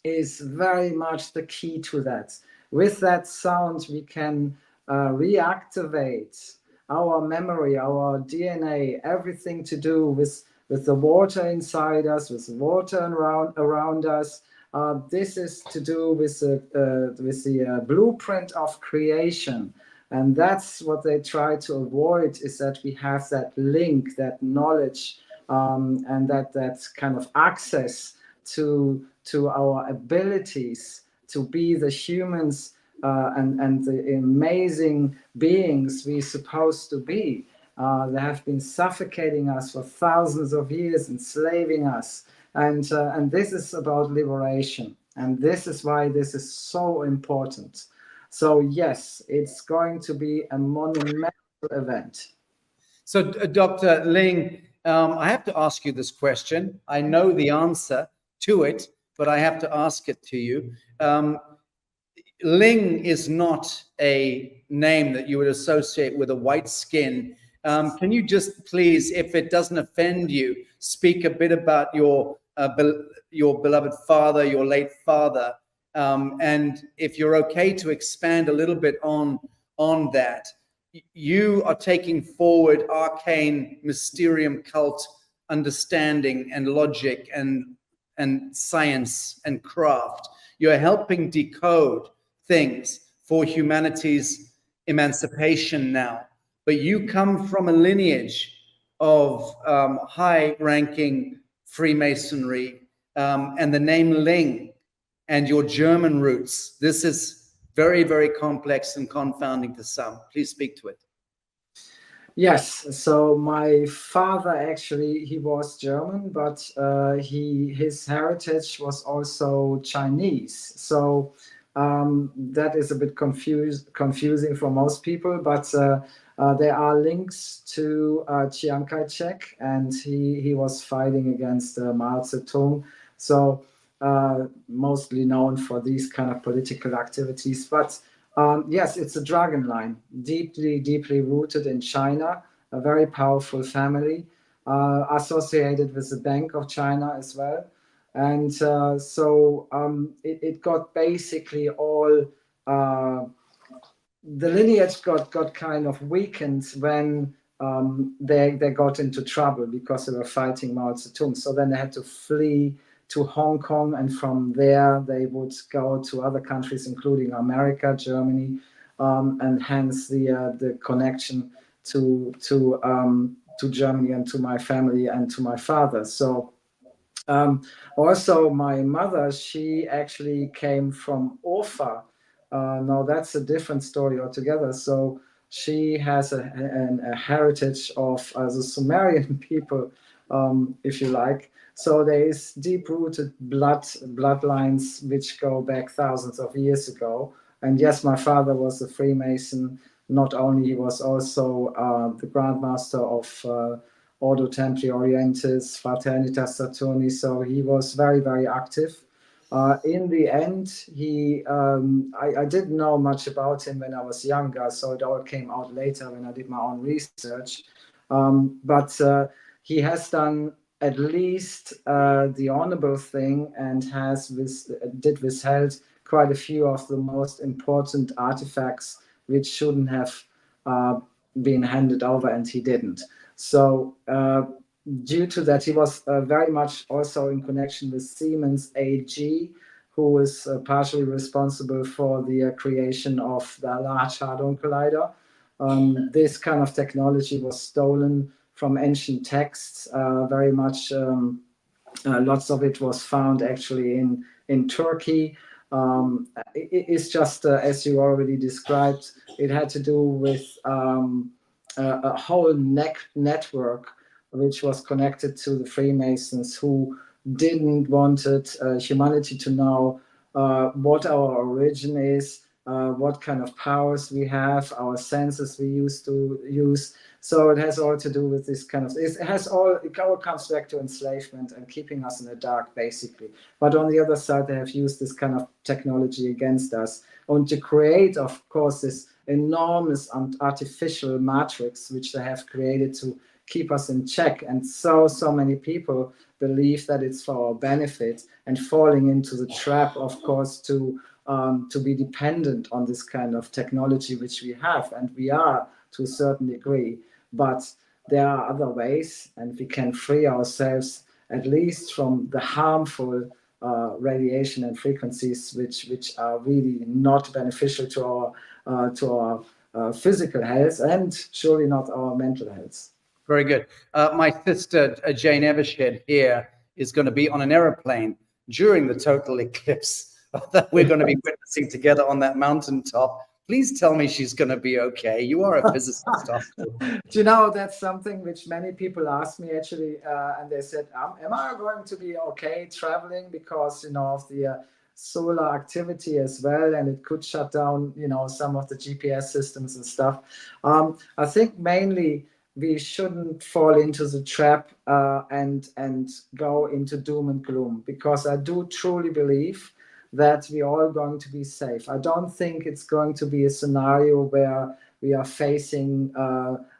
is very much the key to that. With that sound, we can reactivate our memory, our DNA, everything to do with the water inside us, with water around us. This is to do with the blueprint of creation. And that's what they try to avoid, is that we have that link, that knowledge, and that kind of access to our abilities to be the humans and the amazing beings we're supposed to be. They have been suffocating us for thousands of years, enslaving us. And this is about liberation. And this is why this is so important. So yes, it's going to be a monumental event. So, Dr. Ling, I have to ask you this question. I know the answer to it, but I have to ask it to you. Ling is not a name that you would associate with a white skin. Can you just please, if it doesn't offend you, speak a bit about your beloved father, your late father, and if you're okay to expand a little bit on that. You are taking forward arcane mysterium cult understanding and logic and science and craft. You're helping decode things for humanity's emancipation now. But you come from a lineage of high-ranking Freemasonry and the name Ling and your German roots. This is very, very complex and confounding to some. Please speak to it. Yes, so my father actually, he was German, but his heritage was also Chinese. So that is a bit confusing for most people, but there are links to Chiang Kai-shek, and he was fighting against Mao Zedong. So mostly known for these kind of political activities. But yes, it's a dragon line, deeply, deeply rooted in China, a very powerful family, associated with the Bank of China as well. And so it got basically all, the lineage got kind of weakened when they got into trouble because they were fighting Mao Zedong. So then they had to flee to Hong Kong, and from there they would go to other countries, including America, Germany, and hence the connection to Germany and to my family and to my father. So also my mother, she actually came from Orpha. Now that's a different story altogether. So she has a heritage of the Sumerian people, if you like. So there is deep-rooted bloodlines which go back thousands of years ago. And yes, my father was a Freemason. Not only, he was also the Grand Master of Ordo Templi Orientis, Fraternitas Saturni. So he was very, very active. In the end, I didn't know much about him when I was younger, so it all came out later when I did my own research. But he has done at least the honorable thing and did withheld quite a few of the most important artifacts which shouldn't have been handed over, and he didn't. So due to that, he was very much also in connection with Siemens AG, who was partially responsible for the creation of the Large Hadron Collider. This kind of technology was stolen from ancient texts. Very much, lots of it was found actually in Turkey. It's just, as you already described, it had to do with a whole network which was connected to the Freemasons, who didn't wanted humanity to know what our origin is, what kind of powers we have, our senses we used to use. So it has all to do with this kind of, it all comes back to enslavement and keeping us in the dark, basically. But on the other side, they have used this kind of technology against us, and to create, of course, this enormous artificial matrix which they have created to keep us in check. And so many people believe that it's for our benefit, and falling into the trap, of course, to be dependent on this kind of technology which we have, and we are to a certain degree. But there are other ways, and we can free ourselves at least from the harmful radiation and frequencies which are really not beneficial to our physical health, and surely not our mental health. Very good. My sister Jane Evershed here is going to be on an aeroplane during the total eclipse that we're going to be witnessing together on that mountaintop. Please tell me she's going to be okay. You are a physicist after all. Do you know, that's something which many people ask me actually, and they said, am I going to be okay traveling because, you know, of the solar activity as well, and it could shut down, you know, some of the GPS systems and stuff. I think mainly we shouldn't fall into the trap and go into doom and gloom, because I do truly believe that we are all going to be safe. I don't think it's going to be a scenario where we are facing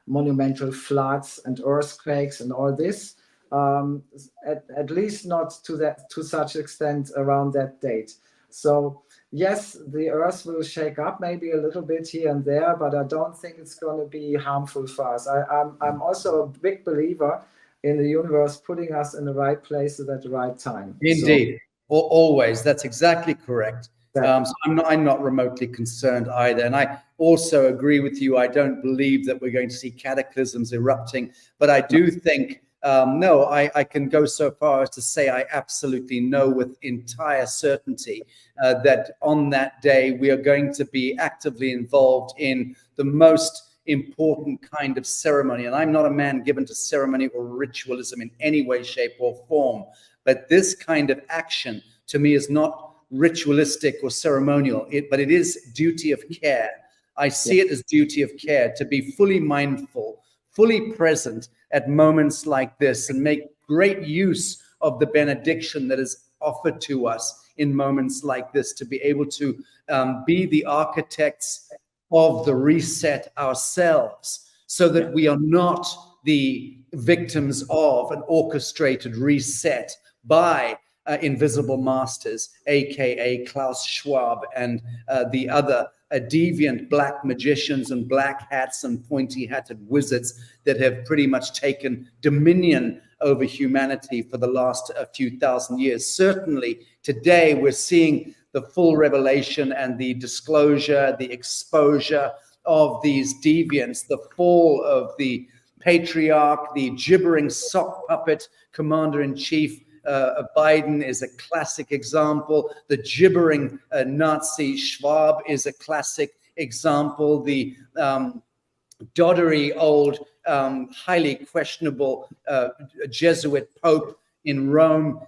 monumental floods and earthquakes and all this. At least not to such extent around that date. So yes, the earth will shake up maybe a little bit here and there, but I don't think it's going to be harmful for us. I'm also a big believer in the universe putting us in the right places at the right time. Indeed. Always. That's exactly correct. So I'm not remotely concerned either. And I also agree with you. I don't believe that we're going to see cataclysms erupting, but I do think, I can go so far as to say I absolutely know with entire certainty that on that day we are going to be actively involved in the most important kind of ceremony. And I'm not a man given to ceremony or ritualism in any way, shape, or form. But this kind of action to me is not ritualistic or ceremonial, but it is duty of care. I see it as duty of care to be fully mindful, fully present at moments like this, and make great use of the benediction that is offered to us in moments like this, to be able to be the architects of the reset ourselves, so that we are not the victims of an orchestrated reset by invisible masters, aka Klaus Schwab and the other deviant black magicians and black hats and pointy-hatted wizards that have pretty much taken dominion over humanity for the last few thousand years. Certainly today we're seeing the full revelation and the disclosure, the exposure of these deviants, the fall of the patriarch, the gibbering sock puppet commander-in-chief. Biden is a classic example. The gibbering Nazi Schwab is a classic example. The doddery old, highly questionable Jesuit Pope in Rome.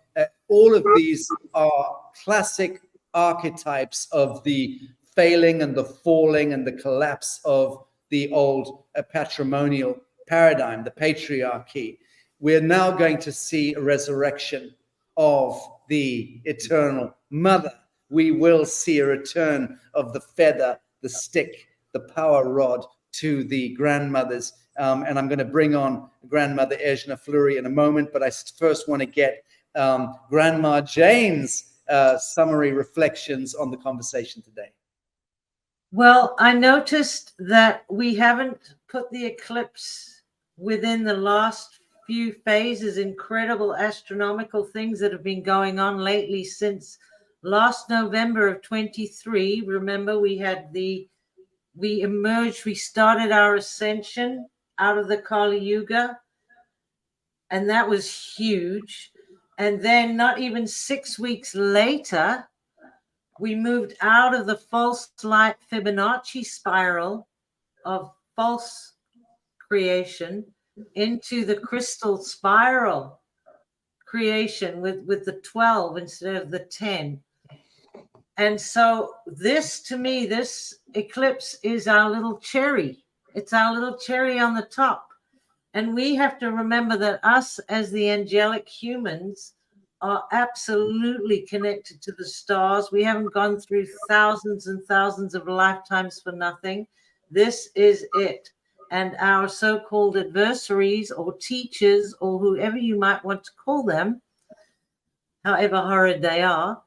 All of these are classic archetypes of the failing and the falling and the collapse of the old patrimonial paradigm, the patriarchy. We're now going to see a resurrection of the eternal mother. We will see a return of the feather, the stick, the power rod to the grandmothers. And I'm going to bring on Grandmother Ejna Fleury in a moment, but I first want to get Grandma Jane's summary reflections on the conversation today. Well, I noticed that we haven't put the eclipse within the last few phases, incredible astronomical things that have been going on lately since last November of 23. Remember, we emerged, we started our ascension out of the Kali Yuga, and that was huge. And then not even 6 weeks later, we moved out of the false light Fibonacci spiral of false creation into the crystal spiral creation with the 12 instead of the 10. And so this, to me, this eclipse is our little cherry. It's our little cherry on the top. And we have to remember that us as the angelic humans are absolutely connected to the stars. We haven't gone through thousands and thousands of lifetimes for nothing. This is it. And our so-called adversaries or teachers or whoever you might want to call them, however horrid they are,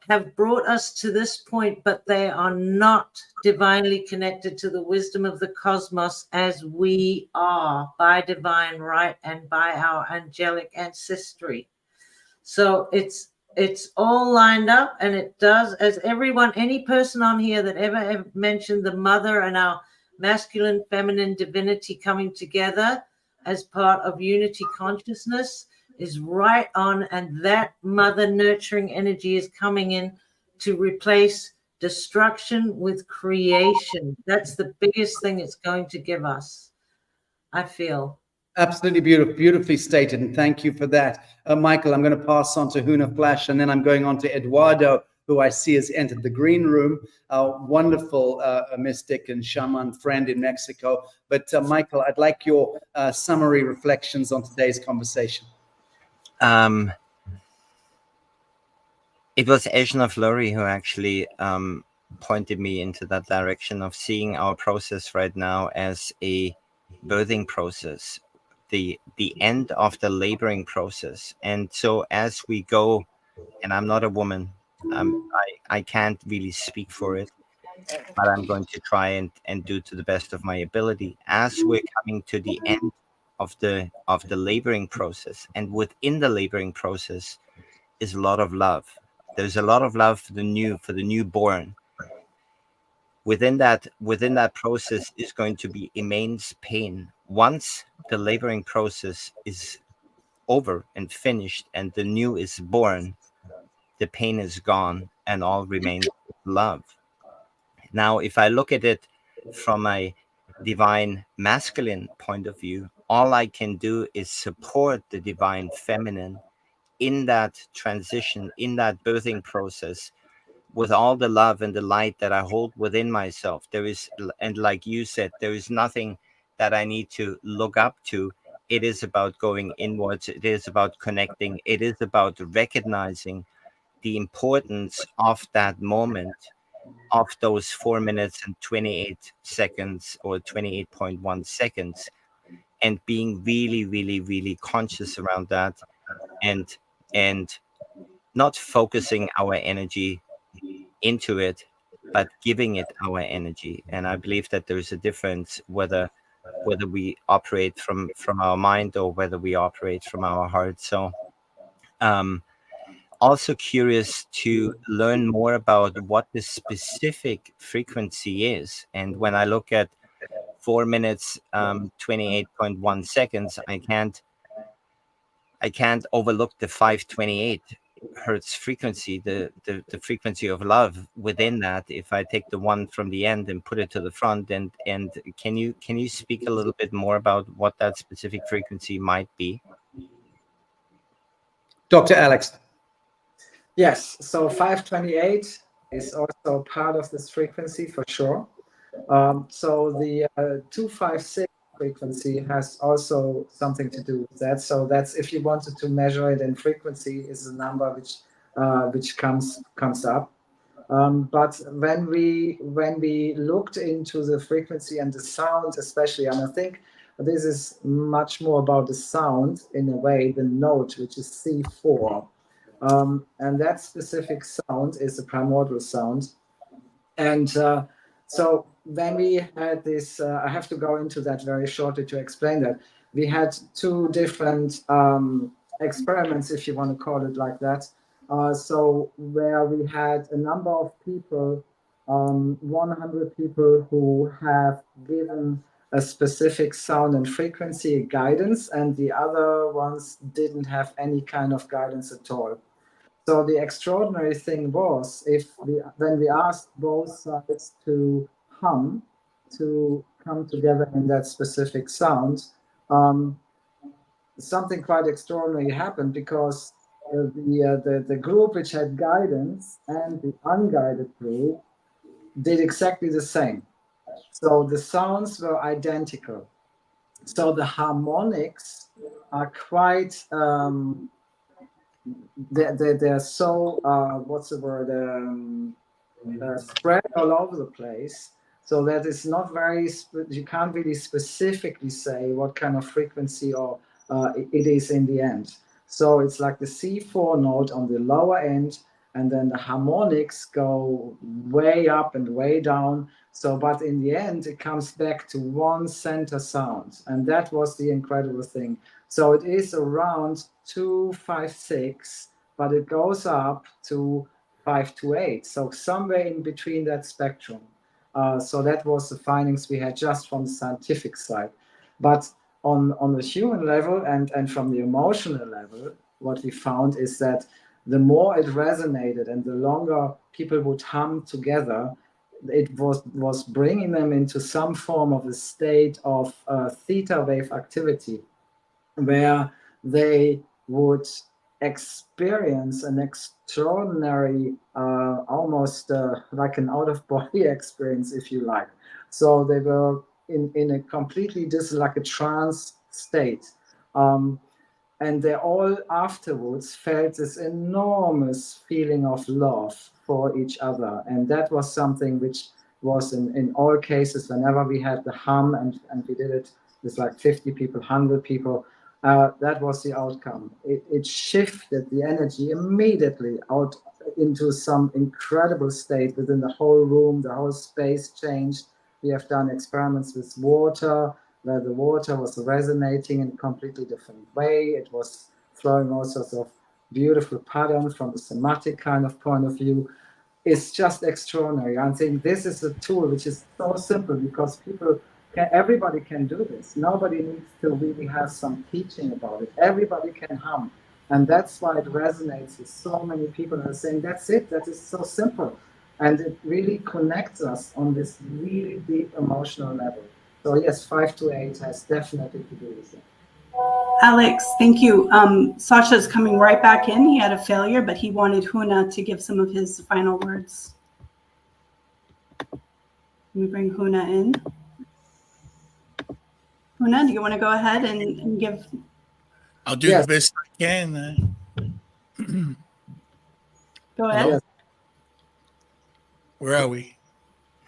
have brought us to this point, but they are not divinely connected to the wisdom of the cosmos as we are by divine right and by our angelic ancestry. So it's all lined up, and it does, as everyone, any person on here that ever mentioned the mother and our masculine, feminine divinity coming together as part of unity consciousness is right on, and that mother nurturing energy is coming in to replace destruction with creation. That's the biggest thing it's going to give us, I feel. Absolutely beautifully stated, and thank you for that. Michael, I'm going to pass on to Huna Flash, and then I'm going on to Eduardo, who I see has entered the green room, our wonderful mystic and shaman friend in Mexico. But Michael, I'd like your summary reflections on today's conversation. It was Eshna Fleury who actually pointed me into that direction of seeing our process right now as a birthing process, the end of the laboring process. And so as we go, and I'm not a woman, I can't really speak for it, but I'm going to try and do to the best of my ability. As we're coming to the end of the laboring process, and within the laboring process is a lot of love. There's a lot of love for the newborn. Within that process is going to be immense pain. Once the laboring process is over and finished and the new is born, the pain is gone and all remains love. Now, if I look at it from a divine masculine point of view, all I can do is support the divine feminine in that transition, in that birthing process, with all the love and the light that I hold within myself. There is, and like you said, there is nothing that I need to look up to. It is about going inwards. It is about connecting. It is about recognizing the importance of that moment, of those 4 minutes and 28 seconds or 28.1 seconds, and being really, really, really conscious around that, and not focusing our energy into it, but giving it our energy. And I believe that there is a difference whether we operate from our mind or whether we operate from our heart. So also curious to learn more about what the specific frequency is. And when I look at 4 minutes 28.1 seconds, I can't overlook the 528 hertz frequency, the frequency of love within that. If I take the one from the end and put it to the front, and can you speak a little bit more about what that specific frequency might be? Dr. Alex. Yes, so 528 is also part of this frequency for sure. So the 256 frequency has also something to do with that. So that's, if you wanted to measure it in frequency, is a number which comes up. But when we looked into the frequency and the sound especially, and I think this is much more about the sound in a way, the note, which is C4. And that specific sound is the primordial sound. And so when we had this, I have to go into that very shortly to explain that. We had two different experiments, if you want to call it like that. So where we had a number of people, 100 people who have given a specific sound and frequency guidance, and the other ones didn't have any kind of guidance at all. So the extraordinary thing was, when we asked both sides to hum, to come together in that specific sound, something quite extraordinary happened, because the group which had guidance and the unguided group did exactly the same. So the sounds were identical. So the harmonics are quite they're so what's the word, spread all over the place, so that it's not very you can't really specifically say what kind of frequency or it is in the end. So it's like the C4 note on the lower end, and then the harmonics go way up and way down. So, but in the end, it comes back to one center sound, and that was the incredible thing. So it is around 256, but it goes up to 528. So somewhere in between that spectrum. So that was the findings we had just from the scientific side. But on the human level and from the emotional level, what we found is that the more it resonated and the longer people would hum together, it was bringing them into some form of a state of theta wave activity, where they would experience an extraordinary, almost like an out-of-body experience, if you like. So they were in a completely like a trance state. And they all afterwards felt this enormous feeling of love for each other. And that was something which was in all cases, whenever we had the hum and we did it with like 50 people, 100 people, that was the outcome. It shifted the energy immediately out into some incredible state within the whole room. The whole space changed. We have done experiments with water, where the water was resonating in a completely different way. It was throwing all sorts of beautiful patterns from the somatic kind of point of view. It's just extraordinary. I think this is a tool which is so simple, because everybody can do this. Nobody needs to really have some teaching about it. Everybody can hum. And that's why it resonates with so many people who are saying, that's it, that is so simple. And it really connects us on this really deep emotional level. So yes, 5 to 8 has definitely to do with it. Alex, thank you. Sacha's coming right back in. He had a failure, but he wanted Huna to give some of his final words. Let me bring Huna in. Huna, do you want to go ahead and give? I'll do the best I can. Go ahead. Yes. Where are we?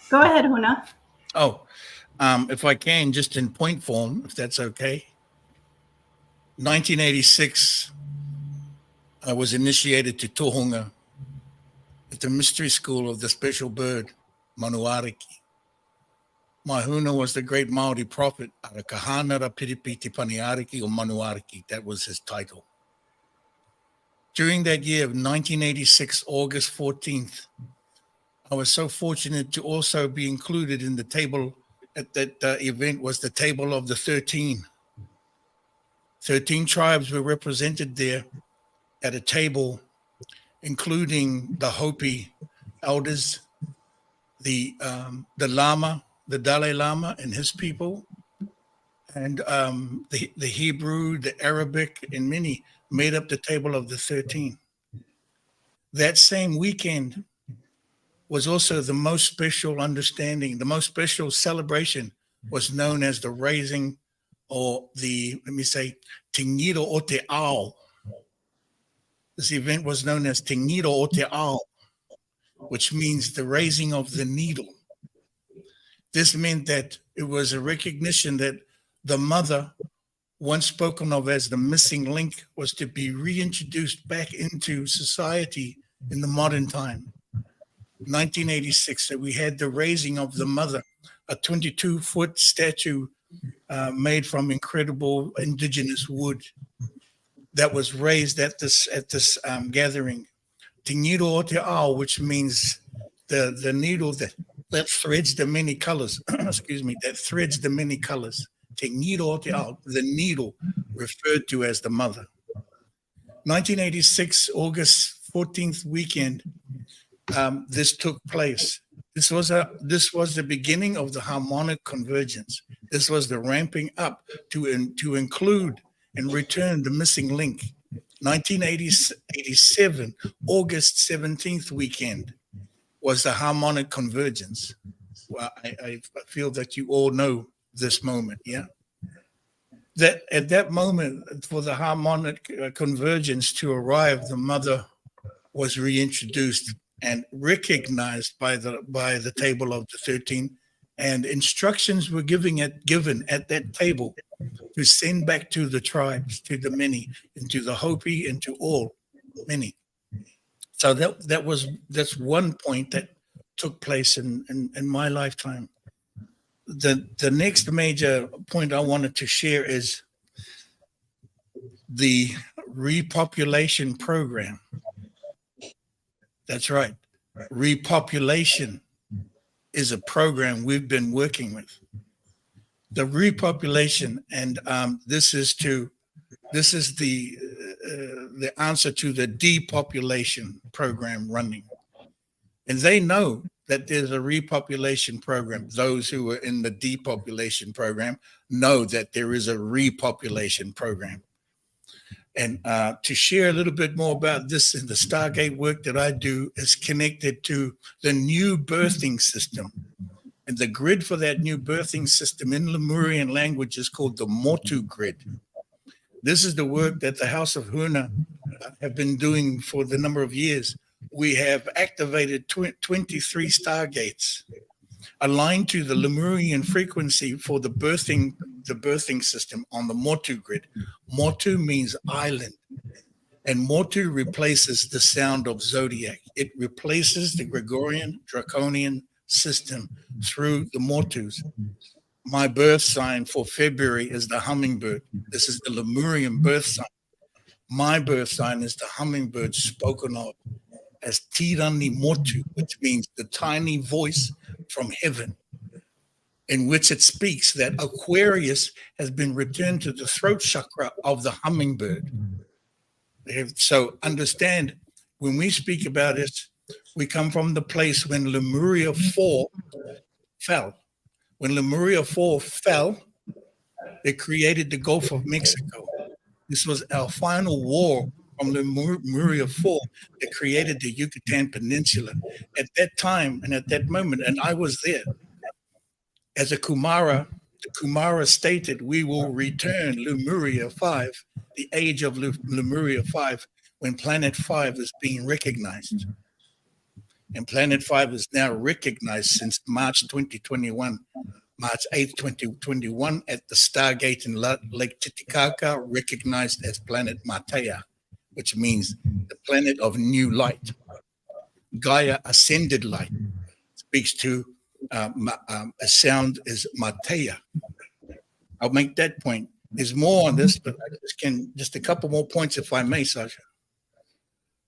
Go ahead, Huna. Oh, if I can, just in point form, if that's okay. 1986, I was initiated to Tohunga at the mystery school of the special bird, Manuariki. My Huna was the great Maori prophet, Arakahanara Piripiti Paniariki or Manuariki. That was his title. During that year of 1986, August 14th, I was so fortunate to also be included in the table at that event was the table of the 13. 13 tribes were represented there at a table, including the Hopi elders, the Lama, the Dalai Lama and his people, and the Hebrew, the Arabic, and many made up the table of the 13. That same weekend was also the most special understanding, the most special celebration was known as the raising, or the, let me say, Tingido o Te Ao. This event was known as Tingido o Te Ao, which means the raising of the needle. This meant that it was a recognition that the mother, once spoken of as the missing link, was to be reintroduced back into society in the modern time. 1986, that we had the raising of the mother, a 22-foot statue made from incredible indigenous wood that was raised at this gathering. Tingido o Te Ao, which means the needle that threads the many colors. Excuse me, that threads the many colors. Tingido o Te Ao, the needle referred to as the mother. 1986, August 14th weekend, this took place. This was the beginning of the harmonic convergence. This was the ramping up to include and return the missing link. 1987, August 17th weekend was the harmonic convergence. Well, I feel that you all know this moment, yeah? That at that moment, for the harmonic convergence to arrive, the mother was reintroduced and recognized by the table of the 13, and instructions were given at that table to send back to the tribes, to the many, and to the Hopi, and to all many. So that's one point that took place in my lifetime. The next major point I wanted to share is the repopulation program. That's right. Repopulation is a program we've been working with. The repopulation, and this is the the answer to the depopulation program running. And they know that there's a repopulation program. Those who are in the depopulation program know that there is a repopulation program. And to share a little bit more about this, in the Stargate work that I do is connected to the new birthing system. And the grid for that new birthing system in Lemurian language is called the Motu grid. This is the work that the House of Huna have been doing for the number of years. We have activated 23 Stargates aligned to the Lemurian frequency for the birthing system on the Motu grid. Motu means island, and Motu replaces the sound of zodiac. It replaces the Gregorian draconian system through the Motus. My birth sign for February is the hummingbird. This is the Lemurian birth sign. My birth sign is the hummingbird, spoken of as Tirani Motu, which means the tiny voice from heaven, in which it speaks that Aquarius has been returned to the throat chakra of the hummingbird. So understand, when we speak about it, we come from the place when Lemuria 4 fell. When Lemuria 4 fell, they created the Gulf of Mexico. This was our final war from Lemuria 4 that created the Yucatan Peninsula. At that time and at that moment, and I was there, as a Kumara, the Kumara stated, we will return Lemuria 5, the age of Lemuria 5, when Planet 5 is being recognized. And Planet 5 is now recognized since March 2021, March 8th, 2021, at the Stargate in Lake Titicaca, recognized as Planet Matea, which means the planet of new light. Gaia ascended light speaks to a sound is Matea. I'll make that point. There's more on this, but I just a couple more points, if I may, Sacha.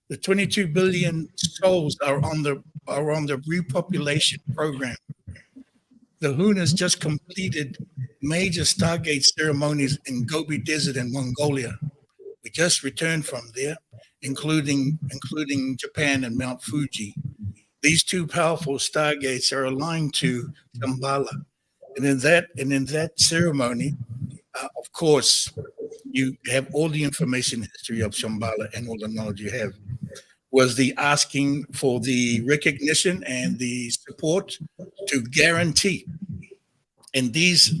The 22 billion souls are on the repopulation program. The Hunas just completed major Stargate ceremonies in Gobi Desert in Mongolia. We just returned from there, including Japan and Mount Fuji. These two powerful Stargates are aligned to Shambhala. And in that ceremony, of course, you have all the information history of Shambhala and all the knowledge you have, was the asking for the recognition and the support to guarantee. And these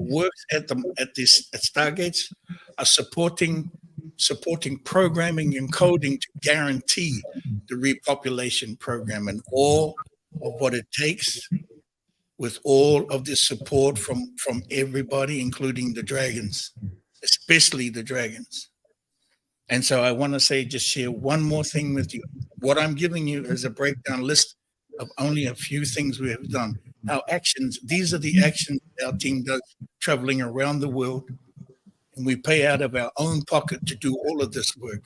works at Stargates are supporting programming and coding to guarantee the repopulation program and all of what it takes, with all of the support from everybody, including the dragons, especially the dragons. And so I want to just share one more thing with you. What I'm giving you is a breakdown list of only a few things we have done. Our actions, these are the actions our team does traveling around the world. And we pay out of our own pocket to do all of this work.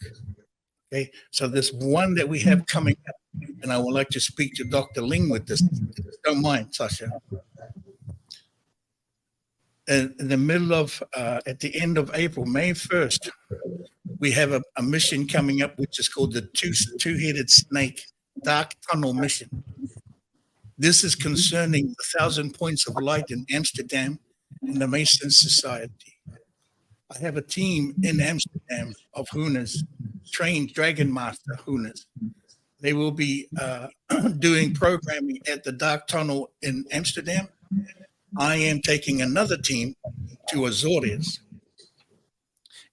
Okay, so this one that we have coming up, and I would like to speak to Dr. Ling with this. Don't mind, Sacha. In the middle of, at the end of April, May 1st, we have a mission coming up, which is called the Two-Headed Snake Dark Tunnel Mission. This is concerning the 1,000 Points of Light in Amsterdam and the Mason Society. I have a team in Amsterdam of Hunas, trained Dragon Master Hunas. They will be doing programming at the Dark Tunnel in Amsterdam. I am taking another team to Azores.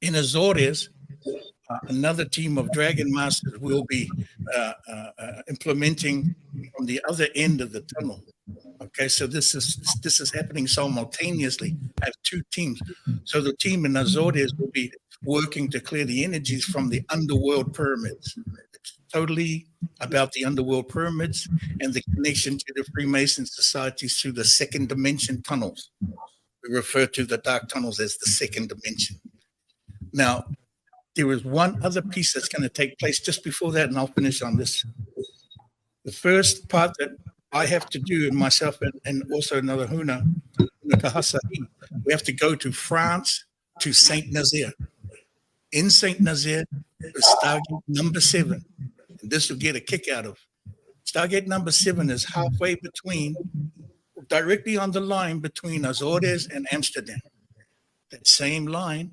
In Azores, another team of Dragon Masters will be implementing from the other end of the tunnel. Okay, so this is happening simultaneously. I have two teams. So the team in Azores will be working to clear the energies from the underworld pyramids. It's totally about the underworld pyramids and the connection to the Freemason societies through the second dimension tunnels. We refer to the dark tunnels as the second dimension. Now, there is one other piece that's going to take place just before that, and I'll finish on this. The first part that I have to do, and myself and also another Huna, we have to go to France, to Saint-Nazaire in St. Nazir, Stargate number 7. And this will get a kick out of. Stargate number 7 is halfway between, directly on the line between Azores and Amsterdam. That same line,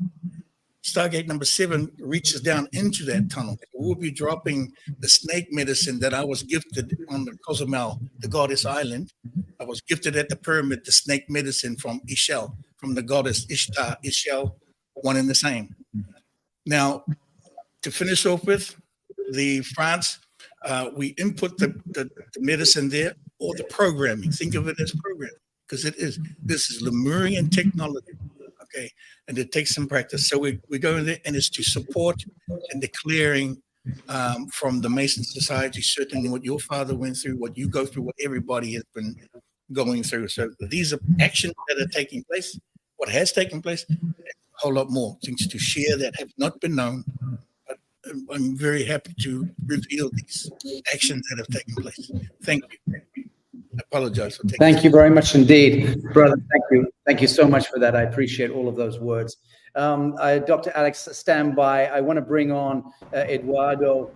Stargate number 7 reaches down into that tunnel. We'll be dropping the snake medicine that I was gifted on the Cozumel, the goddess island. I was gifted at the pyramid, the snake medicine from Ishel, from the goddess Ishtar, Ishel, one and the same. Now, to finish off with, the France, we input the medicine there, or the programming. Think of it as programming, because it is. This is Lemurian technology, okay? And it takes some practice. So we go in there, and it's to support and the clearing from the Mason Society, certainly what your father went through, what you go through, what everybody has been going through. So these are actions that are taking place, what has taken place, a whole lot more things to share that have not been known. But I'm very happy to reveal these actions that have taken place. Thank you. I apologize for taking. Thank you very much indeed, brother. Thank you. Thank you so much for that. I appreciate all of those words. Dr. Alex, stand by. I want to bring on Eduardo,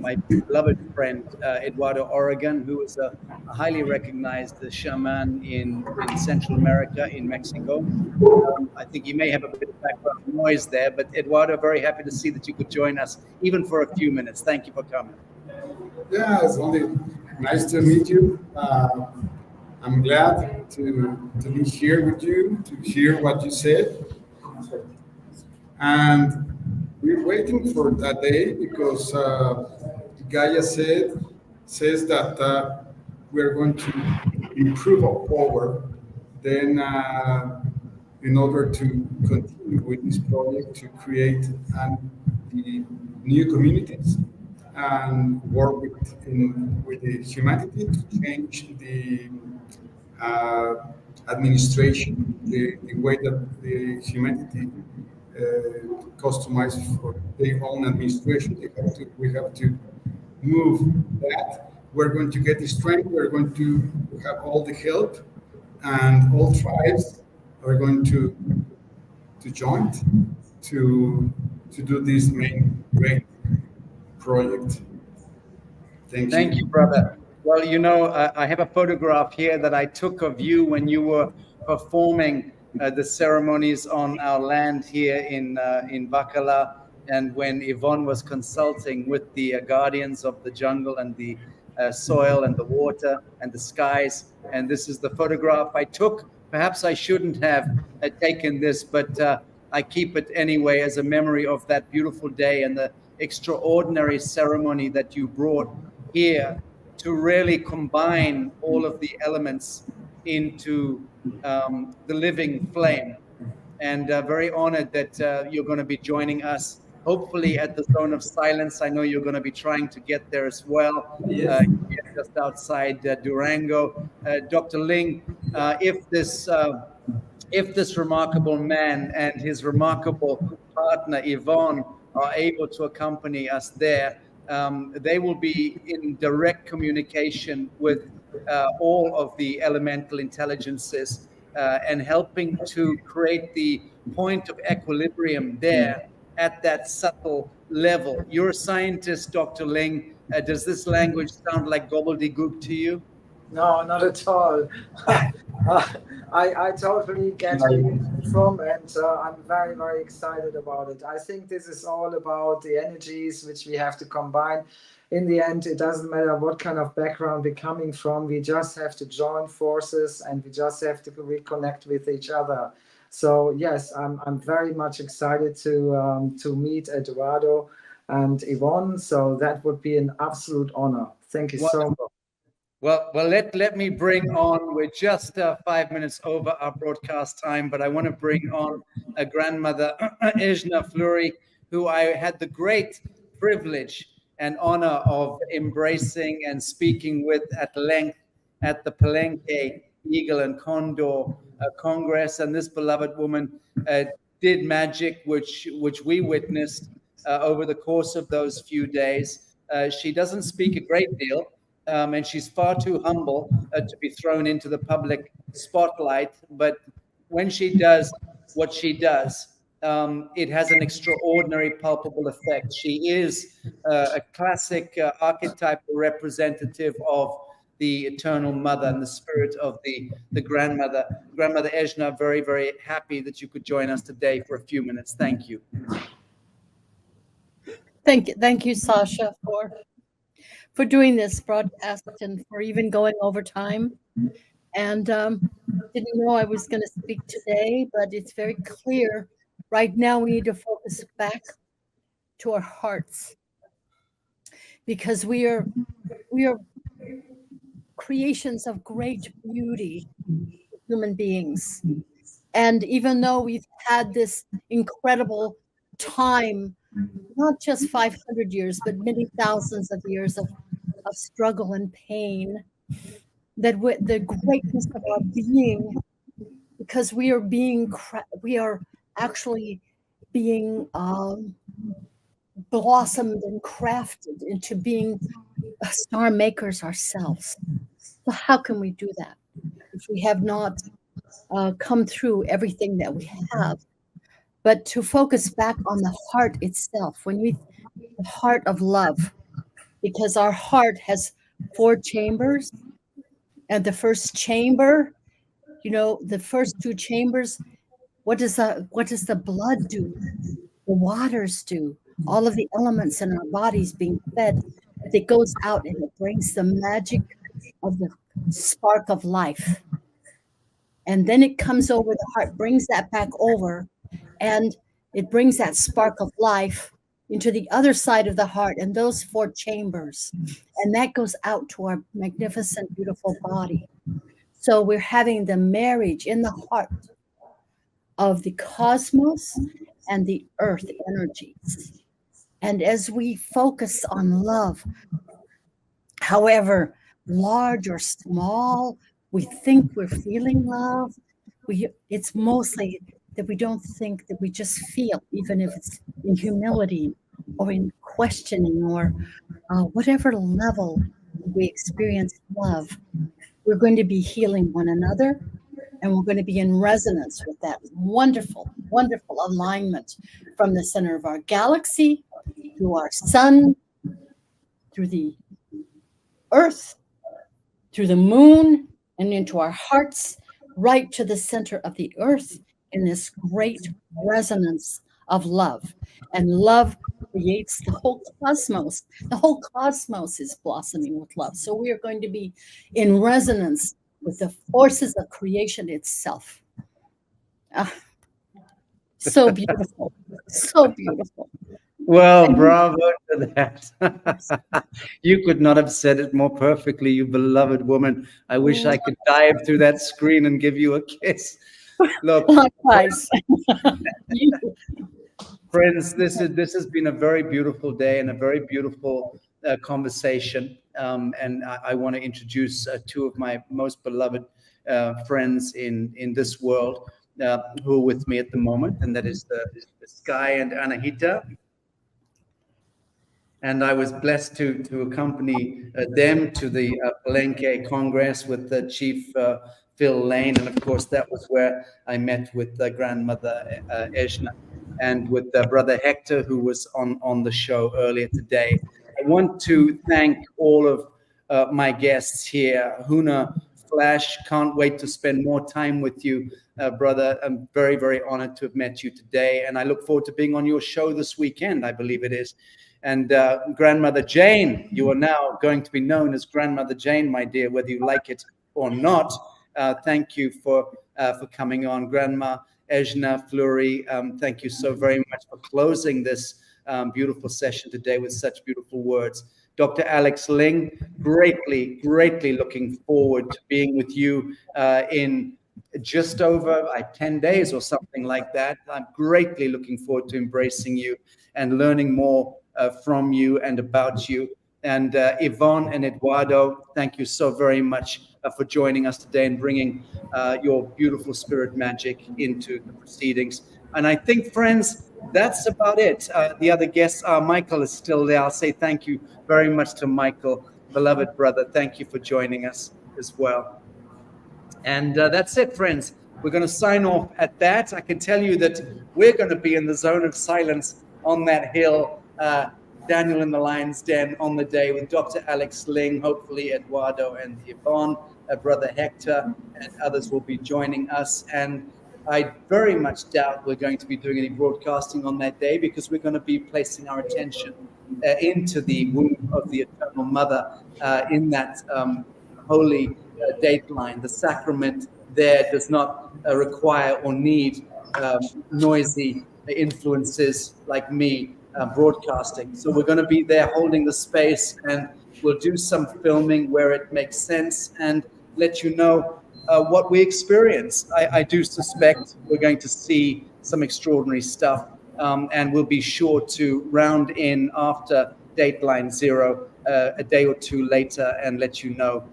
my beloved friend, Eduardo Oregon, who is a highly recognized shaman in Central America, in Mexico. I think you may have a bit of background noise there, but Eduardo, very happy to see that you could join us, even for a few minutes. Thank you for coming. Yeah, it's only nice to meet you. I'm glad to be here with you, to hear what you said. And we're waiting for that day because Gaia says that we're going to improve our power. Then, in order to continue with this project, to create the new communities and work with the humanity to change the administration, the way that the humanity customize for their own administration. We have to move that. We're going to get the strength. We're going to have all the help, and all tribes are going to join to do this main great project. Thank you, brother. Well, you know, I have a photograph here that I took of you when you were performing the ceremonies on our land here in Bacala, and when Yvonne was consulting with the guardians of the jungle and the soil and the water and the skies. And this is the photograph I took. Perhaps I shouldn't have taken this, but I keep it anyway as a memory of that beautiful day and the extraordinary ceremony that you brought here to really combine all of the elements into the living flame. And very honored that you're going to be joining us, hopefully at the Zone of Silence. I know you're going to be trying to get there as well. Yes. Just outside Durango. Dr. Ling, if this remarkable man and his remarkable partner Yvonne are able to accompany us there, they will be in direct communication with all of the elemental intelligences and helping to create the point of equilibrium there at that subtle level. You're a scientist, Dr. Ling. Does this language sound like gobbledygook to you? No, not at all. I totally get where you're from, and I'm very, very excited about it. I think this is all about the energies which we have to combine. In the end, it doesn't matter what kind of background we're coming from. We just have to join forces, and we just have to reconnect with each other. So yes, I'm very much excited to meet Eduardo and Yvonne. So that would be an absolute honor. Thank you so much. Well, let me bring on, we're just 5 minutes over our broadcast time, but I want to bring on a grandmother, Huna Flash, who I had the great privilege and honor of embracing and speaking with at length at the Palenque Eagle and Condor Congress. And this beloved woman did magic, which we witnessed over the course of those few days. She doesn't speak a great deal. And she's far too humble to be thrown into the public spotlight. But when she does what she does, it has an extraordinary palpable effect. She is a classic archetypal representative of the eternal mother and the spirit of the grandmother. Grandmother Ejna, very, very happy that you could join us today for a few minutes. Thank you. Thank you, Sacha, for doing this broadcast and for even going over time. And didn't know I was going to speak today, but it's very clear right now we need to focus back to our hearts, because we are creations of great beauty, human beings. And even though we've had this incredible time, not just 500 years, but many thousands of years of struggle and pain, that the greatness of our being, because we are actually being blossomed and crafted into being star makers ourselves. So how can we do that if we have not come through everything that we have? But to focus back on the heart itself, the heart of love, because our heart has 4 chambers, and the first chamber, the first 2 chambers, what does the blood do? The waters do. All of the elements in our bodies being fed, it goes out and it brings the magic of the spark of life. And then it comes over the heart, brings that back over, and it brings that spark of life into the other side of the heart and those 4 chambers. And that goes out to our magnificent, beautiful body. So we're having the marriage in the heart of the cosmos and the earth energies. And as we focus on love, however large or small we think we're feeling love, it's mostly that we don't think, that we just feel, even if it's in humility or in questioning or whatever level we experience love, we're going to be healing one another, and we're going to be in resonance with that wonderful, wonderful alignment from the center of our galaxy, through our sun, through the earth, through the moon, and into our hearts, right to the center of the earth, in this great resonance of love. And love creates the whole cosmos. The whole cosmos is blossoming with love. So we are going to be in resonance with the forces of creation itself. So beautiful. So beautiful. Well, bravo to that. You could not have said it more perfectly, you beloved woman. I wish I could dive through that screen and give you a kiss. Look, likewise. Friends, this has been a very beautiful day and a very beautiful conversation. And I want to introduce 2 of my most beloved friends in this world who are with me at the moment, and that is the Sky and Anahita. And I was blessed to accompany them to the Palenque Congress with the Chief Phil Lane. And of course, that was where I met with grandmother Ejna and with brother Hector, who was on the show earlier today. I want to thank all of my guests here. Huna Flash, can't wait to spend more time with you, brother. I'm very, very honored to have met you today. And I look forward to being on your show this weekend, I believe it is. And Grandmother Jane, you are now going to be known as Grandmother Jane, my dear, whether you like it or not. Thank you for coming on. Grandma Ejna Fleury, thank you so very much for closing this beautiful session today with such beautiful words. Dr. Alex Ling, greatly, greatly looking forward to being with you in just over 10 days or something like that. I'm greatly looking forward to embracing you and learning more from you and about you. And Yvonne and Eduardo, thank you so very much for joining us today and bringing your beautiful spirit magic into the proceedings. And I think, friends, that's about it. The other guests, Michael is still there. I'll say thank you very much to Michael, beloved brother. Thank you for joining us as well. And that's it, friends. we're going to sign off at that. I can tell you that we're going to be in the zone of silence on that hill, Daniel in the Lion's Den, on the day with Dr. Alex Ling, hopefully Eduardo and Yvonne, Brother Hector, and others will be joining us. And I very much doubt we're going to be doing any broadcasting on that day, because we're going to be placing our attention into the womb of the Eternal Mother in that holy date line. The sacrament there does not require or need noisy influences like me broadcasting. So we're going to be there holding the space, and we'll do some filming where it makes sense and let you know what we experience. I do suspect we're going to see some extraordinary stuff, and we'll be sure to round in after Dateline 0 a day or two later and let you know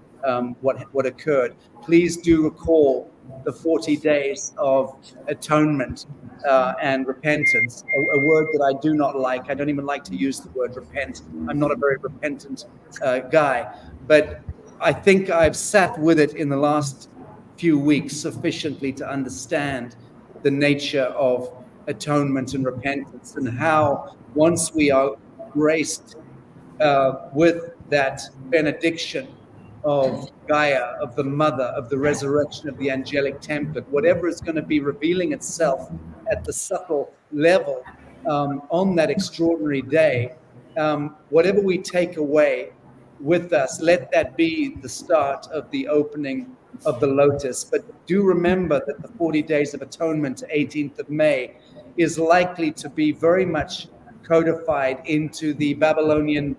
what occurred. Please do recall the 40 days of atonement and repentance, a word that I do not like. I don't even like to use the word repent. I'm not a very repentant guy, but I think I've sat with it in the last few weeks sufficiently to understand the nature of atonement and repentance, and how once we are graced with that benediction of Gaia, of the Mother, of the resurrection of the angelic template, whatever is going to be revealing itself at the subtle level on that extraordinary day, whatever we take away with us, let that be the start of the opening of the lotus. But do remember that the 40 days of atonement to 18th of May is likely to be very much codified into the Babylonian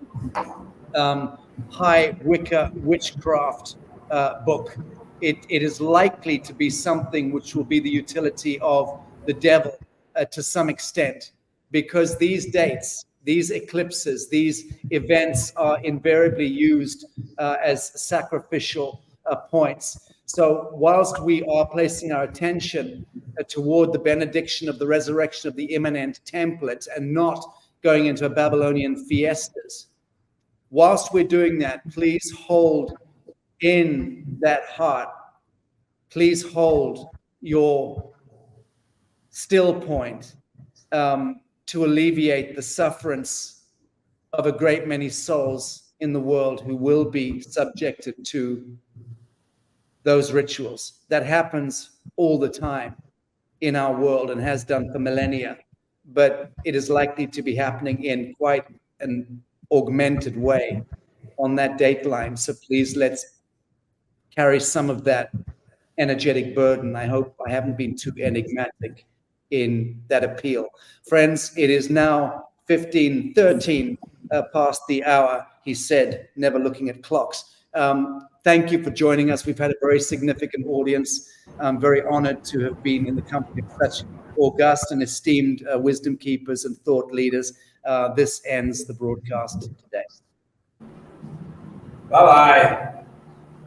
high Wicca witchcraft book. It is likely to be something which will be the utility of the devil to some extent, because these dates, these eclipses, these events are invariably used as sacrificial points. So whilst we are placing our attention toward the benediction of the resurrection of the immanent template and not going into Babylonian fiestas, whilst we're doing that, please hold in that heart, please hold your still point to alleviate the sufferance of a great many souls in the world who will be subjected to those rituals. That happens all the time in our world and has done for millennia, but it is likely to be happening in quite an augmented way on that dateline. So please, let's carry some of that energetic burden. I hope I haven't been too enigmatic in that appeal. Friends, it is now 15:13 past the hour, he said, never looking at clocks. Thank you for joining us. We've had a very significant audience. I'm very honored to have been in the company of such august and esteemed wisdom keepers and thought leaders. This ends the broadcast today. Bye-bye.